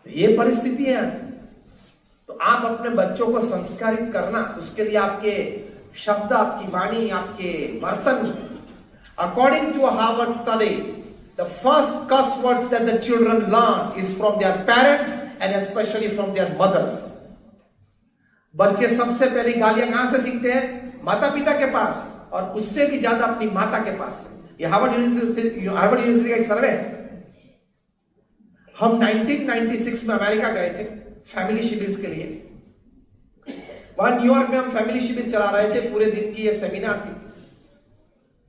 ये परिस्थिति है। तो आप अपने बच्चों को संस्कारित करना, उसके लिए आपके शब्द, आपकी वाणी, आपके बर्तन। According to Harvard study, the first curse words that the children learn is from their parents and specially from their mothers. बच्चे सबसे पहली गालियां कहां से सीखते हैं? माता पिता के पास, और उससे भी ज्यादा अपनी माता के पास। ये हार्वर्ड यूनिवर्सिटी का एक सर्वे है। हम 1996 में अमेरिका गए थे फैमिली शिविर के लिए। वहां न्यूयॉर्क में हम फैमिली शिविर चला रहे थे, पूरे दिन की ये सेमिनार थी।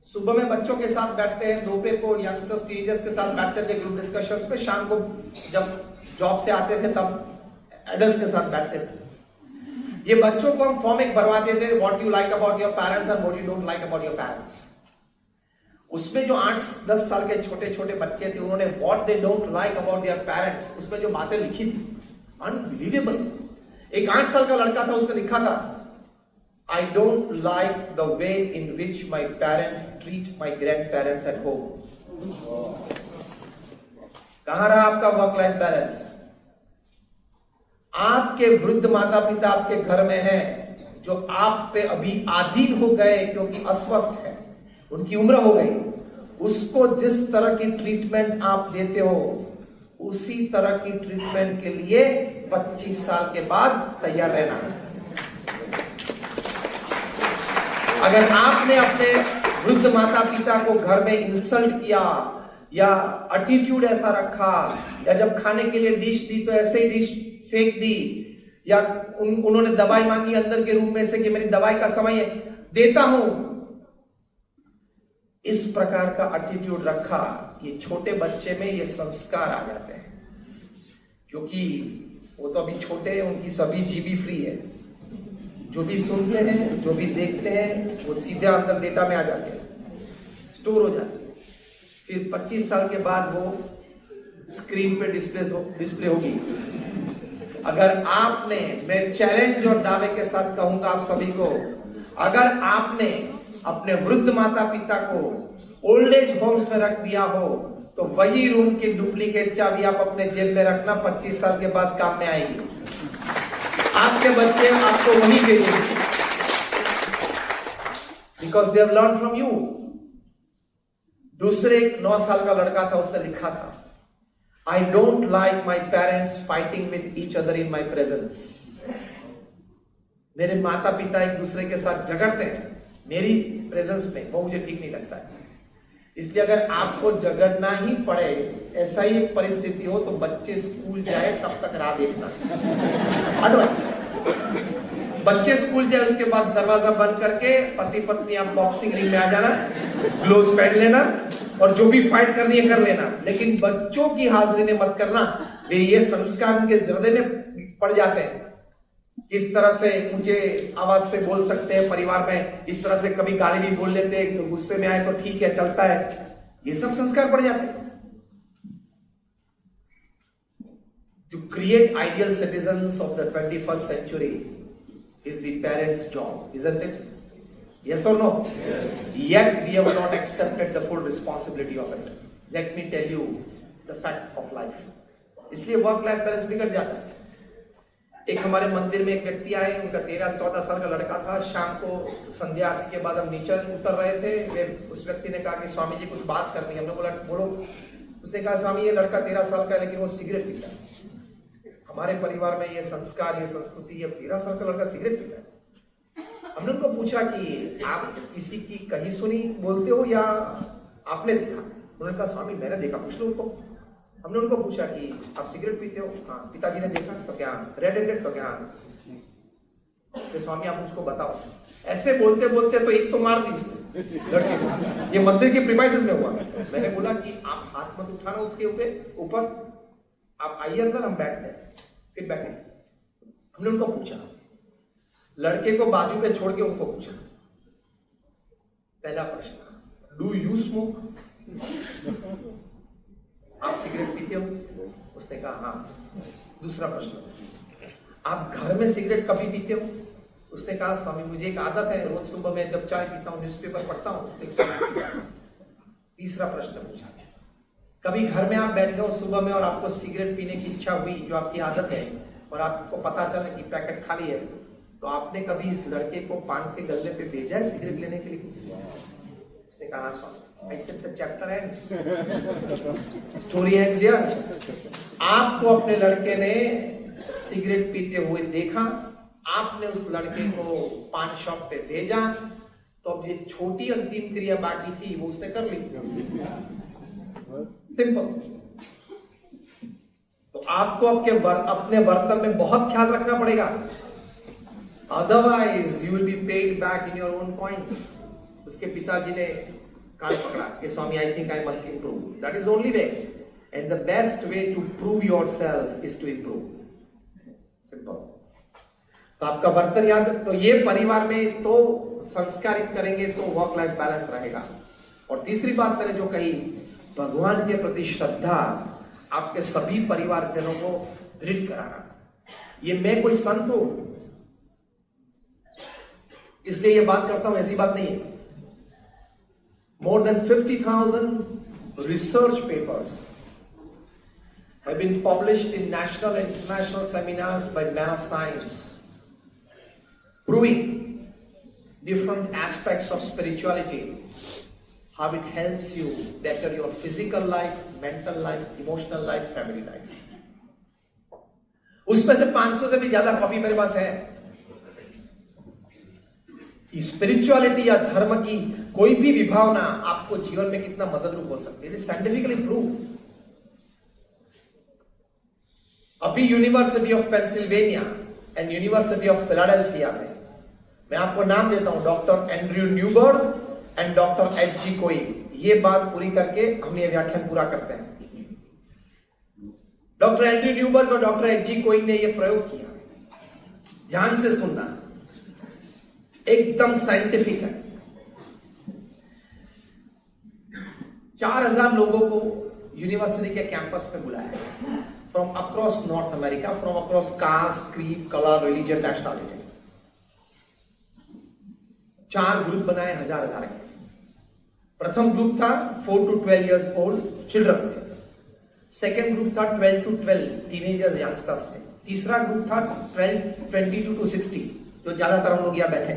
सुबह में बच्चों के साथ बैठते हैं, दोपहर को यंगस्टर्स टीनेजर्स के साथ बैठते थे ग्रुप डिस्कशंस पे, शाम को जब जॉब से आते थे तब एडल्ट्स के साथ बैठते थे। ये बच्चों को हम फॉर्म एक भरवाते थे, what you like about your parents and what you don't like about your parents. उसमें जो 8-10 साल के छोटे छोटे बच्चे थे, उन्होंने what they don't like about their parents, उसमें जो बातें लिखी थी, अनबिलीवेबल। एक 8 साल का लड़का था, उसने लिखा था, I don't like the way in which my parents treat my grand parents at home. कहां रहा आपका वर्क लाइफ बैलेंस? आपके वृद्ध माता पिता आपके घर में हैं, जो आप पे अभी आधीन हो गए क्योंकि अस्वस्थ है, उनकी उम्र हो गई, उसको जिस तरह की ट्रीटमेंट आप देते हो, उसी तरह की ट्रीटमेंट के लिए 25 साल के बाद तैयार रहना है। अगर आपने अपने वृद्ध माता पिता को घर में इंसल्ट किया या एटीट्यूड ऐसा रखा, या जब खाने के लिए डिश दी तो ऐसे ही डिश फेंक दी, या उन्होंने दवाई मांगी अंदर के रूम में से कि मेरी दवाई का समय है, देता हूं, इस प्रकार का एटीट्यूड रखा, ये छोटे बच्चे में ये संस्कार आ जाते हैं। क्योंकि वो तो अभी छोटे हैं, उनकी सभी जीबी फ्री है, जो भी सुनते हैं, जो भी देखते हैं, वो सीधे अंदर डेटा में आ जाते हैं, स्टोर हो जाते हैं। फिर 25 साल के बाद वो स्क्रीन पे डिस्प्ले होगी। अगर आपने, मैं चैलेंज और दावे के साथ कहूंगा आप सभी को, अगर आपने अपने वृद्ध माता पिता को ओल्ड एज होम्स में रख दिया हो, तो वही रूम की डुप्लीकेट चाबी आप अपने जेब में रखना, 25 साल के बाद काम में आएगी। आपके बच्चे आपको वही भेजेंगे, because they have learn from you. दूसरे एक 9 साल का लड़का था, उसने लिखा था, I don't like my parents fighting with each other in my presence. मेरे माता पिता एक दूसरे के साथ झगड़ते हैं मेरी प्रेजेंस में, वो मुझे ठीक नहीं लगता है। इसलिए अगर आपको झगड़ना ही पड़े, ऐसा ही एक परिस्थिति हो, तो बच्चे स्कूल जाए तब तक राह देखना। एडवाइस, बच्चे स्कूल जाए, उसके बाद दरवाजा बंद करके पति पत्नी आप बॉक्सिंग रिंग में आ जाना, ग्लोव्स पहन लेना, और जो भी फाइट करनी है कर लेना, लेकिन बच्चों की हाजिरी में मत करना। वे ये संस्कार उनके हृदय में पड़ जाते हैं। इस तरह से ऊंचे आवाज से बोल सकते हैं परिवार में, इस तरह से कभी गाली भी बोल लेते हैं, तो गुस्से में आए तो ठीक है चलता है, ये सब संस्कार पड़ जाते हैं। To create ideal citizens of the 21st century is the parents' job, isn't it? Yes or no? Yes. Yet we have not accepted the full responsibility of it. Let me tell you the fact of life. इसलिए वर्क लाइफ बैलेंस बिगड़ जाता है। एक हमारे मंदिर में एक व्यक्ति आए, उनका 13-14 साल का लड़का था। शाम को संध्या आरती के बाद हम नीचे उतर रहे थे, उस व्यक्ति ने कहा कि स्वामी जी कुछ बात करनी है। हमने बोला बोलो। उसने कहा स्वामी ये लड़का 13 साल का है लेकिन वो सिगरेट पीता है। हमारे परिवार में ये संस्कार, ये संस्कृति, ये 13 साल का लड़का सिगरेट पीता है। हमने उनको पूछा कि आप किसी की कही सुनी बोलते हो या आपने देखा? उन्होंने कहा स्वामी मैंने देखा, पूछ लो उनको। हमने उनको पूछा कि आप सिगरेट पीते हो? हाँ। पिताजी ने देखा? तो क्या रेड हैंडेड? तो क्या? तो स्वामी आप मुझको बताओ। ऐसे बोलते बोलते तो एक तो मार दी उसने लड़के को। ये मंदिर के प्रीमाइसेस में हुआ। मैंने बोला कि आप हाथ मत उठाना उसके ऊपर, आप आइए अंदर, हम बैठते हैं। फिर बैठे, हमने उनको पूछा, लड़के को बाजू पे छोड़ के उनको पूछा, पहला प्रश्न, डू यू स्मोक? आप सिगरेट पीते हो? उसने कहा हाँ। दूसरा प्रश्न, आप घर में सिगरेट कभी पीते हो? उसने कहा स्वामी मुझे एक आदत है, रोज सुबह में जब चाय पीता हूँ, न्यूज़पेपर पढ़ता हूँ। तीसरा प्रश्न पूछा, कभी घर में आप बैठ गए सुबह में और आपको सिगरेट पीने की इच्छा हुई, जो आपकी आदत है, और आपको पता चला कि पैकेट खाली है, तो आपने कभी इस लड़के को पान के गल्ले पे भेजा है सिगरेट लेने के लिए? उसने कहा स्वामी। ऐसे तो चैप्टर है, स्टोरी है हियर। आपको अपने लड़के ने सिगरेट पीते हुए देखा, आपने उस लड़के को पान शॉप पे भेजा, तो अब ये छोटी अंतिम क्रिया बाकी थी वो उसने कर ली। सिंपल। तो आपको अपने बर्तन में बहुत ख्याल रखना पड़ेगा, otherwise you will be paid back in your own coins. उसके पिताजी ने कान पकड़ा कि Swami I think I must improve. That is only way, and the best way to prove yourself is to improve. Simple. तो आपका बर्तन याद, तो ये परिवार में तो संस्कारित करेंगे तो वर्क लाइफ बैलेंस रहेगा। और तीसरी बात मैंने जो कही, भगवान के प्रति श्रद्धा आपके सभी परिवारजनों को दृढ़ कराना। ये मैं कोई संत हूं इसलिए ये बात करता हूं, ऐसी बात नहीं है। More than 50,000 research papers have been published in national and international seminars by men of science, proving different aspects of spirituality, how it helps you better your physical life, mental life, emotional life, family life. उसमें से 500 से भी ज्यादा कॉपी मेरे पास है। स्पिरिचुअलिटी या धर्म की कोई भी विभावना आपको जीवन में कितना मददरूप हो सकती है, साइंटिफिकली प्रूव। अभी university of Pennsylvania and university of Philadelphia में, मैं आपको नाम देता हूं, doctor Andrew Newberg and doctor H.G.. Coin. ये बात पूरी करके हम ये व्याख्यान पूरा करते हैं। डॉक्टर एंड्रयू न्यूबर्ग और डॉक्टर एच.जी. कोइन ने यह प्रयोग किया। ध्यान से सुनना, एकदम साइंटिफिक है। 4000 लोगों को यूनिवर्सिटी के कैंपस पे बुलाया, from across north America, from across cast, creed, colour, religion, nationality. 4 group बनाए, हजार के। प्रथम ग्रुप था 4 to 12 years old children. Second group था 12 to 12 टीनेजर्स, यंगस्टर्स थे। तीसरा ग्रुप था 22 to 60, जो ज्यादातर हम लोग यहां बैठे।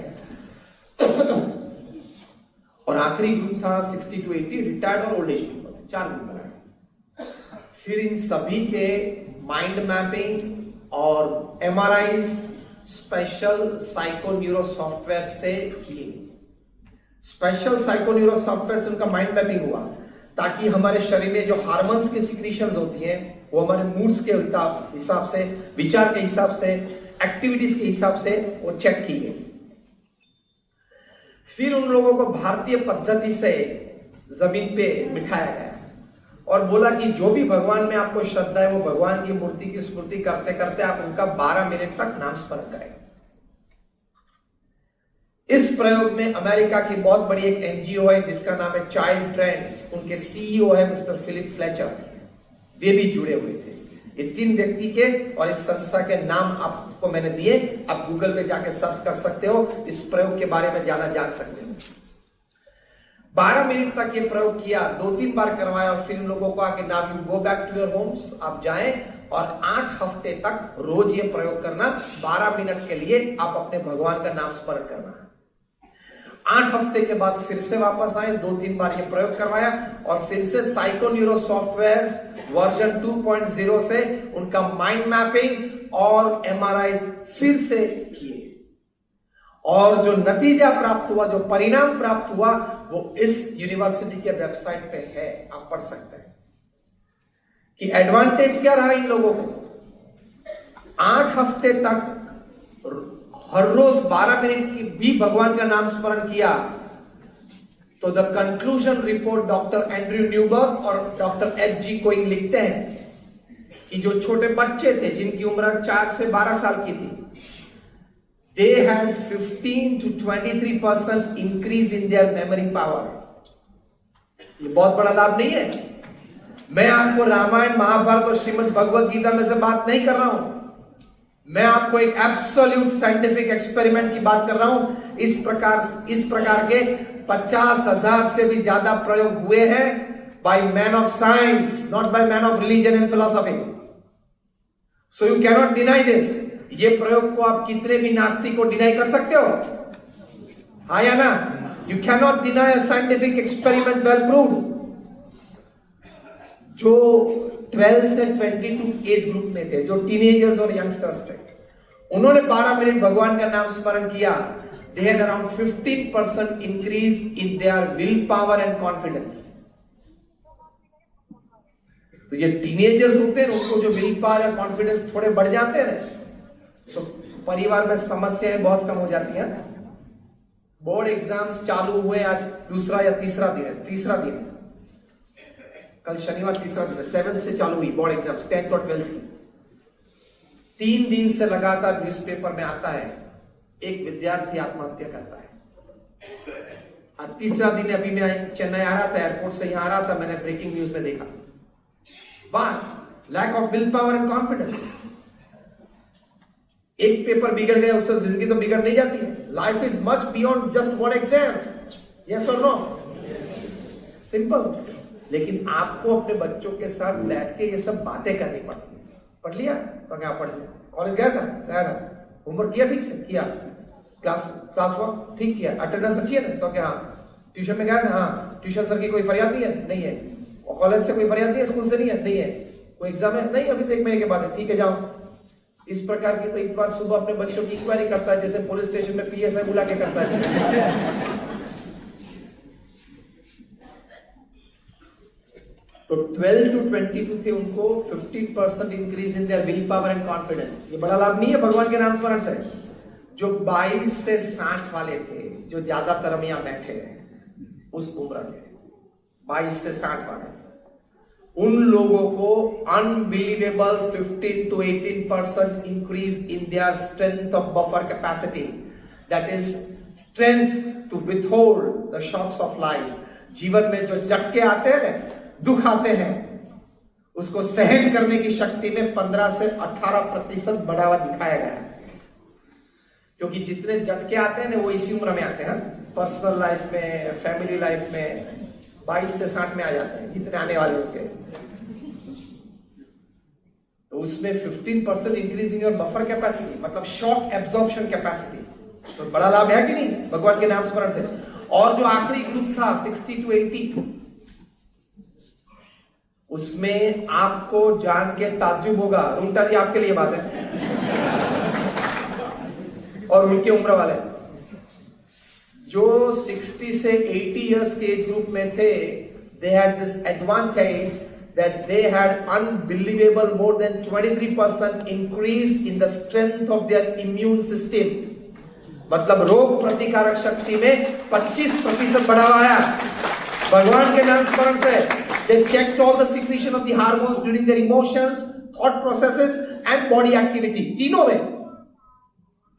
और आखिरी ग्रुप था 60 to 80 रिटायर्ड और ओल्ड एज पीपल। 4 ग्रुप बनाए। फिर इन सभी के माइंड मैपिंग और एमआरआई स्पेशल साइकोन्यूरो सॉफ्टवेयर से किए। स्पेशल साइकोन्यूरो सॉफ्टवेयर से उनका माइंड मैपिंग हुआ, ताकि हमारे शरीर में जो हार्मोन्स की सिक्रीशंस होती हैं वो हमारे मूड्स के हिसाब से, विचार के हिसाब से, एक्टिविटीज के हिसाब से वो चेक की गई। फिर उन लोगों को भारतीय पद्धति से जमीन पे बिठाया गया और बोला कि जो भी भगवान में आपको श्रद्धा है वो भगवान की मूर्ति की स्मृति करते करते आप उनका 12 मिनट तक नाम स्मरण करें। इस प्रयोग में अमेरिका की बहुत बड़ी एक एनजीओ है जिसका नाम है चाइल्ड ट्रेंड्स, उनके सीईओ है मिस्टर फिलिप फ्लेचर, वे भी जुड़े हुए थे। ये 3 व्यक्ति के और इस संस्था के नाम आप आपको मैंने दिए, आप गूगल पे जाके सर्च कर सकते हो, इस प्रयोग के बारे में ज्यादा जान सकते हो। 12 मिनट तक ये प्रयोग किया, 2-3 बार करवाया और फिर इन लोगों को आके now you go back to your homes, आप जाएं और 8 हफ्ते तक रोज ये प्रयोग करना। 12 मिनट के लिए आप अपने भगवान का नाम स्मरण करना। 8 हफ्ते के बाद फिर से वापस आए, 2-3 बार ये प्रयोग करवाया और फिर से साइको न्यूरो सॉफ्टवेयर वर्जन 2.0 से उनका माइंड मैपिंग और एमआरआई फिर से किए और जो नतीजा प्राप्त हुआ, जो परिणाम प्राप्त हुआ, वो इस यूनिवर्सिटी के वेबसाइट पे है, आप पढ़ सकते हैं कि एडवांटेज क्या रहा इन लोगों को। 8 हफ्ते तक हर रोज 12 मिनट की भी भगवान का नाम स्मरण किया तो the conclusion report doctor Andrew Newberg और डॉक्टर एच.जी. कोइंग लिखते हैं कि जो छोटे बच्चे थे जिनकी उम्र 4 से 12 साल की थी, they had 15 to 23% increase in their memory power। ये बहुत बड़ा लाभ नहीं है। मैं आपको रामायण, महाभारत और श्रीमद् भगवत गीता में से बात नहीं कर रहा हूं, मैं आपको एक एब्सोल्यूट साइंटिफिक एक्सपेरिमेंट की बात कर रहा हूं। इस प्रकार के 50,000 से भी ज्यादा प्रयोग हुए हैं by man of science, not by man of religion and philosophy. So you cannot deny this. ये प्रयोग को आप कितने भी नास्तिक को डिनाई कर सकते हो, हाँ या ना? You cannot deny a scientific experiment well proved. जो 12 से 22 एज ग्रुप में थे, जो टीनेजर्स और यंगस्टर्स थे, उन्होंने 12 मिनट भगवान का नाम स्मरण किया। They had around 15% increase in their willpower and confidence। तो ये टीनेजर्स होते हैं, उनको जो विल पावर या कॉन्फिडेंस थोड़े बढ़ जाते हैं ना, तो परिवार में समस्याएं बहुत कम हो जाती हैं। बोर्ड एग्जाम्स चालू हुए, आज दूसरा या तीसरा दिन है, कल शनिवार तीसरा दिन है, 7 से चालू हुई बोर्ड एग्जाम्स, 10th और 12th की। 3 दिन से लगातार न्यूज़पेपर में आता है एक विद्यार्थी आत्महत्या करता है। और तीसरा दिन अभी मैं चेन्नई आ रहा था, एयरपोर्ट से यहां आ रहा था, मैंने ब्रेकिंग न्यूज में देखा, lack of willpower and confidence. एक पेपर बिगड़ गया, उससे जिंदगी तो बिगड़ नहीं जाती है। Life is much beyond just one exam, yes और नो, सिंपल। लेकिन आपको अपने बच्चों के साथ बैठ के ये सब बातें करनी पड़ती है। पढ़ लिया तो क्या पढ़ लिया, कॉलेज गया था, होमवर्क किया ठीक से किया, क्लास वर्क ठीक किया, अटेंडेंस अच्छी है ना, तो क्या ट्यूशन में गया था, हाँ ट्यूशन सर की कोई फरियाद नहीं है, और कॉलेज से कोई फरियाद नहीं है, स्कूल से नहीं है, कोई एग्जाम है नहीं, अभी तो 1 महीने के बाद है, ठीक है जाओ। इस प्रकार की तो एक बार सुबह अपने बच्चों की इंक्वायरी करता है, जैसे पुलिस स्टेशन में पीएसआई बुला के करता है। तो 12 to 22 थे, उनको 15% increase in there will power and confidence. ये बड़ा लाभ नहीं है भगवान के नाम स्मरण से। जो 22 से 60 वाले थे, जो ज्यादातर हम यहां बैठे हैं उस उम्र के, 22 से 60 वाले, उन लोगों को unbelievable 15 to 18% increase in their strength of buffer capacity, that is strength to withhold the shocks of life. जीवन में जो झटके आते हैं ना, दुख आते हैं, उसको सहन करने की शक्ति में 15 से 18% बढ़ावा दिखाया गया है। क्योंकि जितने झटके आते हैं ना, वो इसी उम्र में आते हैं, पर्सनल लाइफ में, फैमिली लाइफ में, 22 से 60 में आ जाते हैं जितने आने वाले होते हैं। तो उसमें 15% increase in your buffer capacity, मतलब शॉक एब्जॉर्प्शन कैपेसिटी, तो बड़ा लाभ है कि नहीं भगवान के नाम स्मरण से। और जो आखिरी ग्रुप था 60 to 80, उसमें आपको जान के ताज्जुब होगा, रूंटा जी आपके लिए बात है, और उनके उम्र वाले जो 60 से 80 इयर्स के एज ग्रुप में थे, they had this advantage that they had unbelievable more than 23% increase in the strength of their immune system। मतलब रोग प्रतिकारक शक्ति में 25% बढ़ावा आया भगवान के नाम स्मरण से। They checked all the secretion of the hormones during their emotions, thought processes and body activity, तीनों में।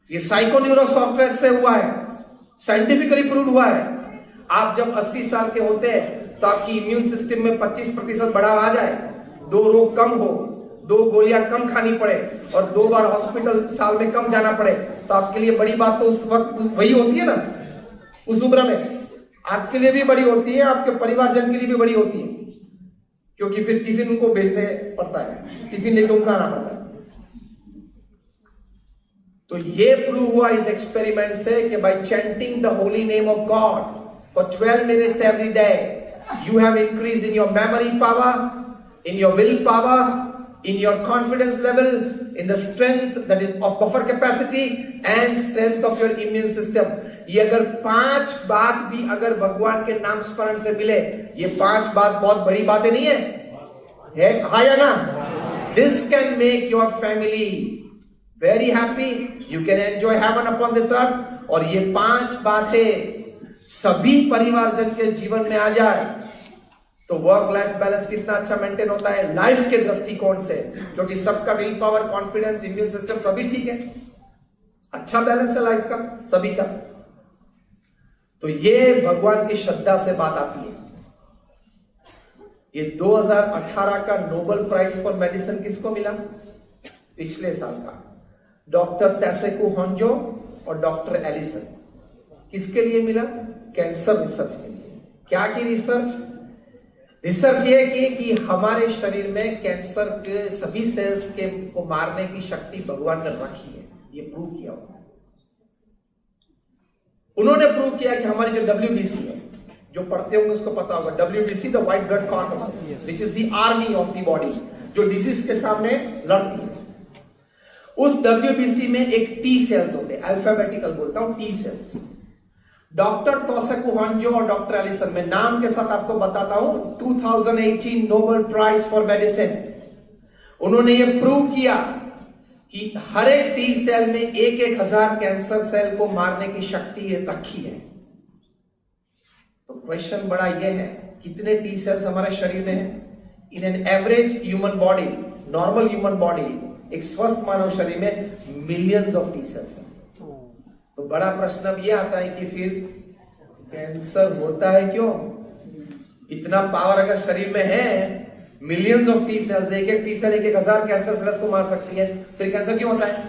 ये साइको न्यूरो सॉफ्टवेयर से हुआ है, साइंटिफिकली प्रूव हुआ है। आप जब 80 साल के होते हैं तो आपकी इम्यून सिस्टम में 25% बढ़ावा आ जाए, 2 रोग कम हो, 2 गोलियां कम खानी पड़े और 2 बार हॉस्पिटल साल में कम जाना पड़े, तो आपके लिए बड़ी बात तो उस वक्त वही होती है ना, उस उम्र में आपके लिए भी बड़ी होती है, आपके परिवारजन के लिए भी बड़ी होती है, क्योंकि फिर टिफिन उनको भेजने पड़ता है, टिफिन लेके उनको आना पड़ता है। तो ये प्रूव हुआ इस एक्सपेरिमेंट से कि bye chanting the holy name of God for 12 minutes every day, you have increased in your memory power, in your will power, in your confidence level, in the strength that is of buffer capacity and strength of your immune system. ये अगर 5 बात भी अगर भगवान के नाम स्मरण से मिले, ये 5 बात बहुत बड़ी बातें नहीं है हाँ या ना? This can make your family very happy. You can enjoy heaven upon this earth. और ये 5 बातें सभी परिवारजन के जीवन में आ जाए तो वर्क लाइफ बैलेंस कितना अच्छा मेंटेन होता है लाइफ के दृष्टिकोण से, क्योंकि सबका will power, confidence, immune system सभी ठीक है, अच्छा बैलेंस है लाइफ का सभी का। तो ये भगवान की श्रद्धा से बात आती है। ये 2018 का नोबेल प्राइज फॉर मेडिसिन किसको मिला? पिछले साल का डॉक्टर तैसेकू होंजो और डॉक्टर एलिसन। किसके लिए मिला? कैंसर रिसर्च के लिए। क्या की रिसर्च? रिसर्च ये कि हमारे शरीर में कैंसर के सभी सेल्स के को मारने की शक्ति भगवान ने रखी है, ये प्रूव किया हुआ। उन्होंने प्रूव किया कि हमारी जो WBC है, जो पढ़ते होंगे उसको पता होगा, WBC the white blood corpus which is the army of the body, जो डिजीज के सामने लड़ती है। उस WBC में एक T सेल्स होते हैं, अल्फाबेटिकल बोलता हूं, T सेल्स। डॉक्टर तोसेकू होंजो और डॉक्टर एलिसन, मैं नाम के साथ आपको बताता हूं, 2018 नोबेल प्राइज फॉर मेडिसिन। उन्होंने ये प्रूव किया कि हर एक टी सेल में 1,000 कैंसर सेल को मारने की शक्ति रखी है। तो क्वेश्चन बड़ा ये है, कितने टी सेल्स हमारे शरीर में है? In an average human body, normal human body, एक स्वस्थ मानव शरीर में मिलियंस ऑफ टी सेल्स है। तो बड़ा प्रश्न अब ये आता है कि फिर कैंसर होता है क्यों? इतना पावर अगर शरीर में है, मिलियंस ऑफ टी सेल्स, एक टी सेल 1,000 कैंसर सेल्स को मार सकती है, फिर कैंसर क्यों होता है?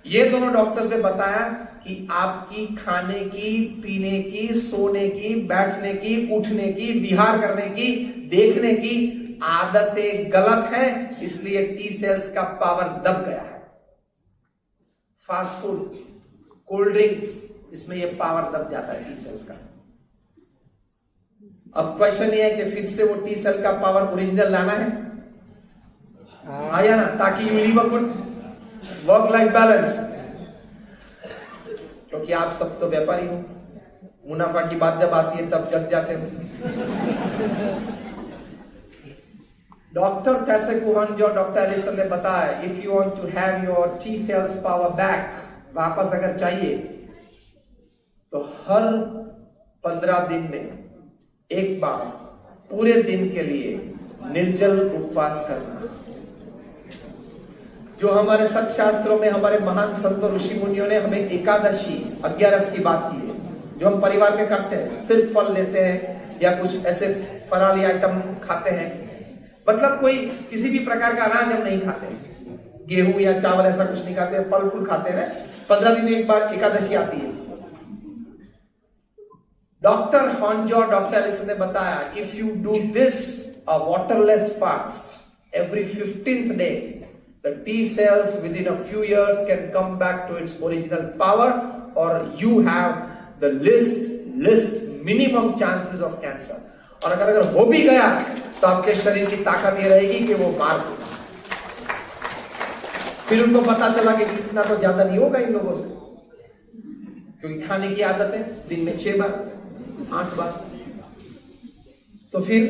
ये दोनों डॉक्टर्स ने बताया कि आपकी खाने की, पीने की, सोने की, बैठने की, उठने की, विहार करने की, देखने की आदतें गलत है, इसलिए टी सेल्स का पावर दब गया है। फास्ट फूड, कोल्ड ड्रिंक्स, इसमें ये पावर दब जाता है टी सेल्स का। अब क्वेश्चन ये है कि फिर से वो टी सेल का पावर ओरिजिनल लाना है आया ना, ताकि you live a good work life balance. क्योंकि आप सब तो व्यापारी हो, मुनाफा की बात जब आती है तब जग जाते हो। डॉक्टर तैसेकू होंजो और डॉक्टर एलिसन ने बताया, if you want to have your T cells power back, वापस अगर चाहिए, तो हर 15 दिन में एक बार पूरे दिन के लिए निर्जल उपवास करना। जो हमारे सत शास्त्रों में हमारे महान संत ऋषि मुनियों ने हमें एकादशी 11 की बात की है, जो हम परिवार में करते हैं, सिर्फ फल लेते हैं या कुछ ऐसे फराली आइटम खाते हैं, मतलब कोई किसी भी प्रकार का अनाज हम नहीं खाते, गेहूं या चावल ऐसा कुछ नहीं खाते, फल फूल खाते हैं। 15 दिन में एक बार एकादशी आती है। डॉक्टर होंजो और डॉक्टर एलिसन ने बताया, if you do this a waterless fast every 15th day, the T cells within a few years can come back to its original power, or you have the least minimum chances of cancer. और अगर हो भी गया तो आपके शरीर की ताकत ये रहेगी कि वो मार देगा। फिर उनको पता चला कि इतना तो ज्यादा नहीं होगा इन लोगों से, क्योंकि खाने की आदत है दिन में 6 बार 8 बार। तो फिर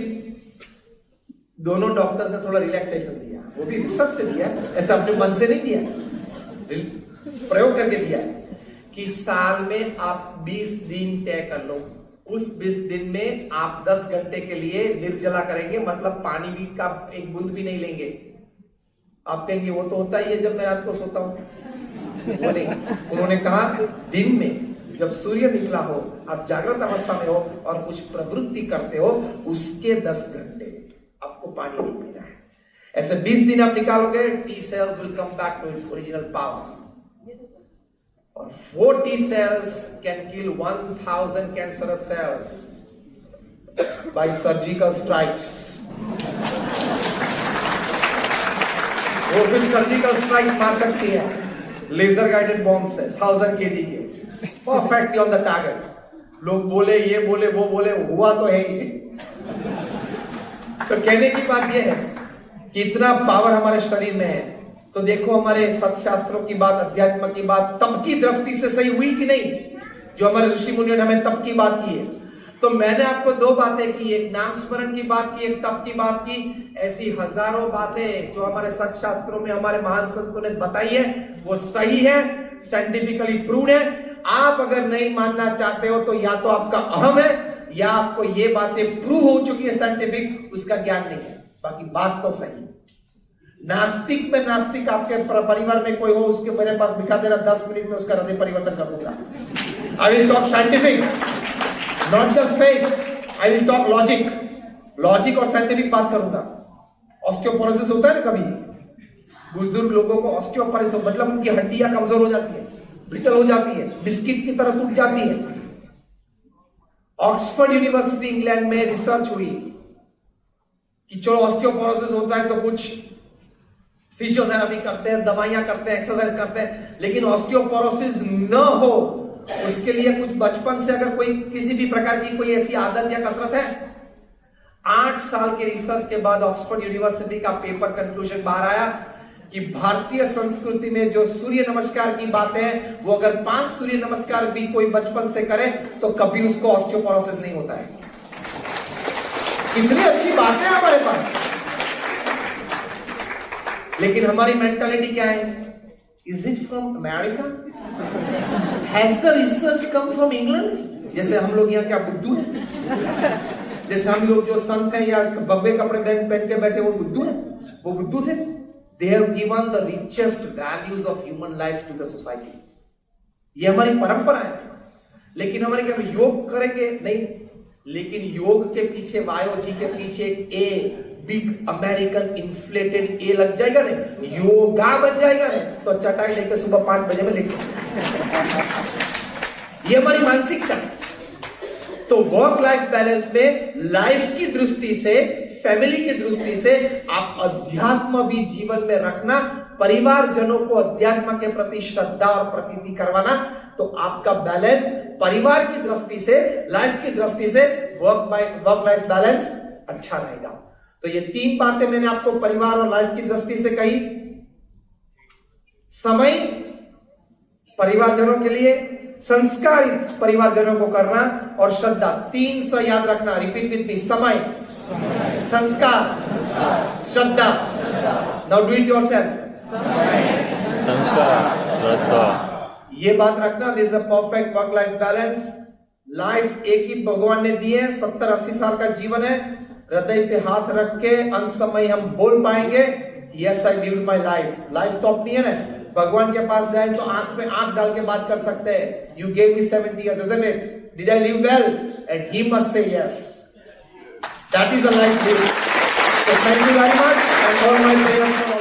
दोनों डॉक्टर्स ने थोड़ा रिलैक्सेशन दिया, वो भी रिसर्च से दिया, ऐसा अपने मन से नहीं दिया, प्रयोग करके दिया कि साल में आप 20 दिन तय कर लो, उस 20 दिन में आप 10 घंटे के लिए निर्जला करेंगे, मतलब पानी भी का एक बूंद भी नहीं लेंगे। आप कहेंगे वो तो होता ही है जब मैं रात को सोता हूं। उन्होंने कहा दिन में जब सूर्य निकला हो, आप जागृत अवस्था में हो और कुछ प्रवृत्ति करते हो, उसके 10 घंटे आपको पानी नहीं पीना है। ऐसे 20 दिन आप निकालोगे, T cells will come back to its original power. और 4 T cells can kill 1000 cancerous cells by surgical strikes. वो फिर सर्जिकल स्ट्राइक मार सकती है लेजर गाइडेड बॉम्ब से 1000 kg के, परफेक्टली ऑन द टारगेट. लोग बोले, ये बोले, वो बोले, हुआ तो है ही. तो कहने की बात यह है कि इतना पावर हमारे शरीर में है. तो देखो हमारे सत्शास्त्रों की बात, अध्यात्म की बात तप की दृष्टि से सही हुई कि नहीं, जो हमारे ऋषि मुनियों ने हमें तप की बात की है. तो मैंने आपको 2 बातें की, एक नाम स्मरण की बात की, एक तप की बात की. ऐसी हजारों बातें जो हमारे सत्शास्त्रों में हमारे महान संतों ने बताई है, वो सही है, साइंटिफिकली प्रूव है. आप अगर नहीं मानना चाहते हो तो या तो आपका अहम है, या आपको ये बातें प्रूव हो चुकी है साइंटिफिक, उसका ज्ञान नहीं है. बाकी बात तो सही. नास्तिक में नास्तिक आपके परिवार में कोई हो, उसके मेरे पास दिखा देना, 10 मिनट में उसका हृदय परिवर्तन कर दूंगा. I will talk scientific, not just faith. I will talk logic. Logic और साइंटिफिक बात करूंगा. ऑस्टियोपोरोसिस होता है ना, कभी बुजुर्ग लोगों को ऑस्टियोपोरोसिस मतलब उनकी हड्डियां कमजोर हो जाती है, ब्रिटल हो जाती है, बिस्किट की तरह टूट जाती है. ऑक्सफोर्ड यूनिवर्सिटी इंग्लैंड में रिसर्च हुई कि जो ऑस्टियोपोरोसिस होता है तो कुछ फिजियोथेरेपी करते हैं, दवाइयां करते हैं, एक्सरसाइज करते हैं, लेकिन ऑस्टियोपोरोसिस न हो उसके लिए कुछ बचपन से अगर कोई किसी भी प्रकार की कोई ऐसी आदत या कसरत है. 8 साल के रिसर्च के बाद ऑक्सफोर्ड यूनिवर्सिटी का पेपर कंक्लूजन बाहर आया कि भारतीय संस्कृति में जो सूर्य नमस्कार की बात है, वो अगर 5 सूर्य नमस्कार भी कोई बचपन से करे तो कभी उसको ऑस्टियोपोरोसिस नहीं होता है. कितनी अच्छी बात है हमारे पास. लेकिन हमारी मेंटालिटी क्या है? Is it from America? Has the research come from England? जैसे हम लोग यहाँ क्या बुद्धू है? जैसे हम लोग जो संत हैं या बब्बे कपड़े पहन के बैठे, वो बुद्धू है? वो बुद्धू थे. They have given the richest values of human life to the society. ये हमारी परंपरा है. लेकिन हमारे क्या योग करेंगे? नहीं. लेकिन योग के पीछे, वायोजी के पीछे ए बिग अमेरिकन इन्फ्लेटेड ए लग जाएगा नहीं, योगा बन जाएगा नहीं, तो चटाई लेकर सुबह 5 बजे में लेके. ये हमारी मानसिकता. तो वर्क लाइफ बैलेंस में लाइफ की दृष्टि से, फैमिली की दृष्टि से आप अध्यात्म भी जीवन में रखना, परिवारजनों को अध्यात्म के प्रति श्रद्धा और प्रतीति करवाना, तो आपका बैलेंस परिवार की दृष्टि से, लाइफ की दृष्टि से वर्क लाइफ बैलेंस अच्छा रहेगा. तो ये 3 बातें मैंने आपको परिवार और लाइफ की दृष्टि से कही. समय परिवारजनों के लिए, संस्कारित परिवारजनों को करना, और श्रद्धा. 3 स याद रखना. Repeat with me. समय, संस्कार, श्रद्धा. Now do it yourself. संस्कार, श्रद्धा. ये बात रखना. This is a perfect work life balance. Life एक ही भगवान ने दी है. 70-80 साल का जीवन है. हृदय पे हाथ रख के अंत समय हम बोल पाएंगे, yes I lived my life. Life तो अपनी है ना. भगवान के पास जाए तो आंख पे आंख डाल के बात कर सकते हैं. You gave me 70 years, isn't it? Did I live well? And he must say yes. That is a life lived. So thank you very much, and all my prayers.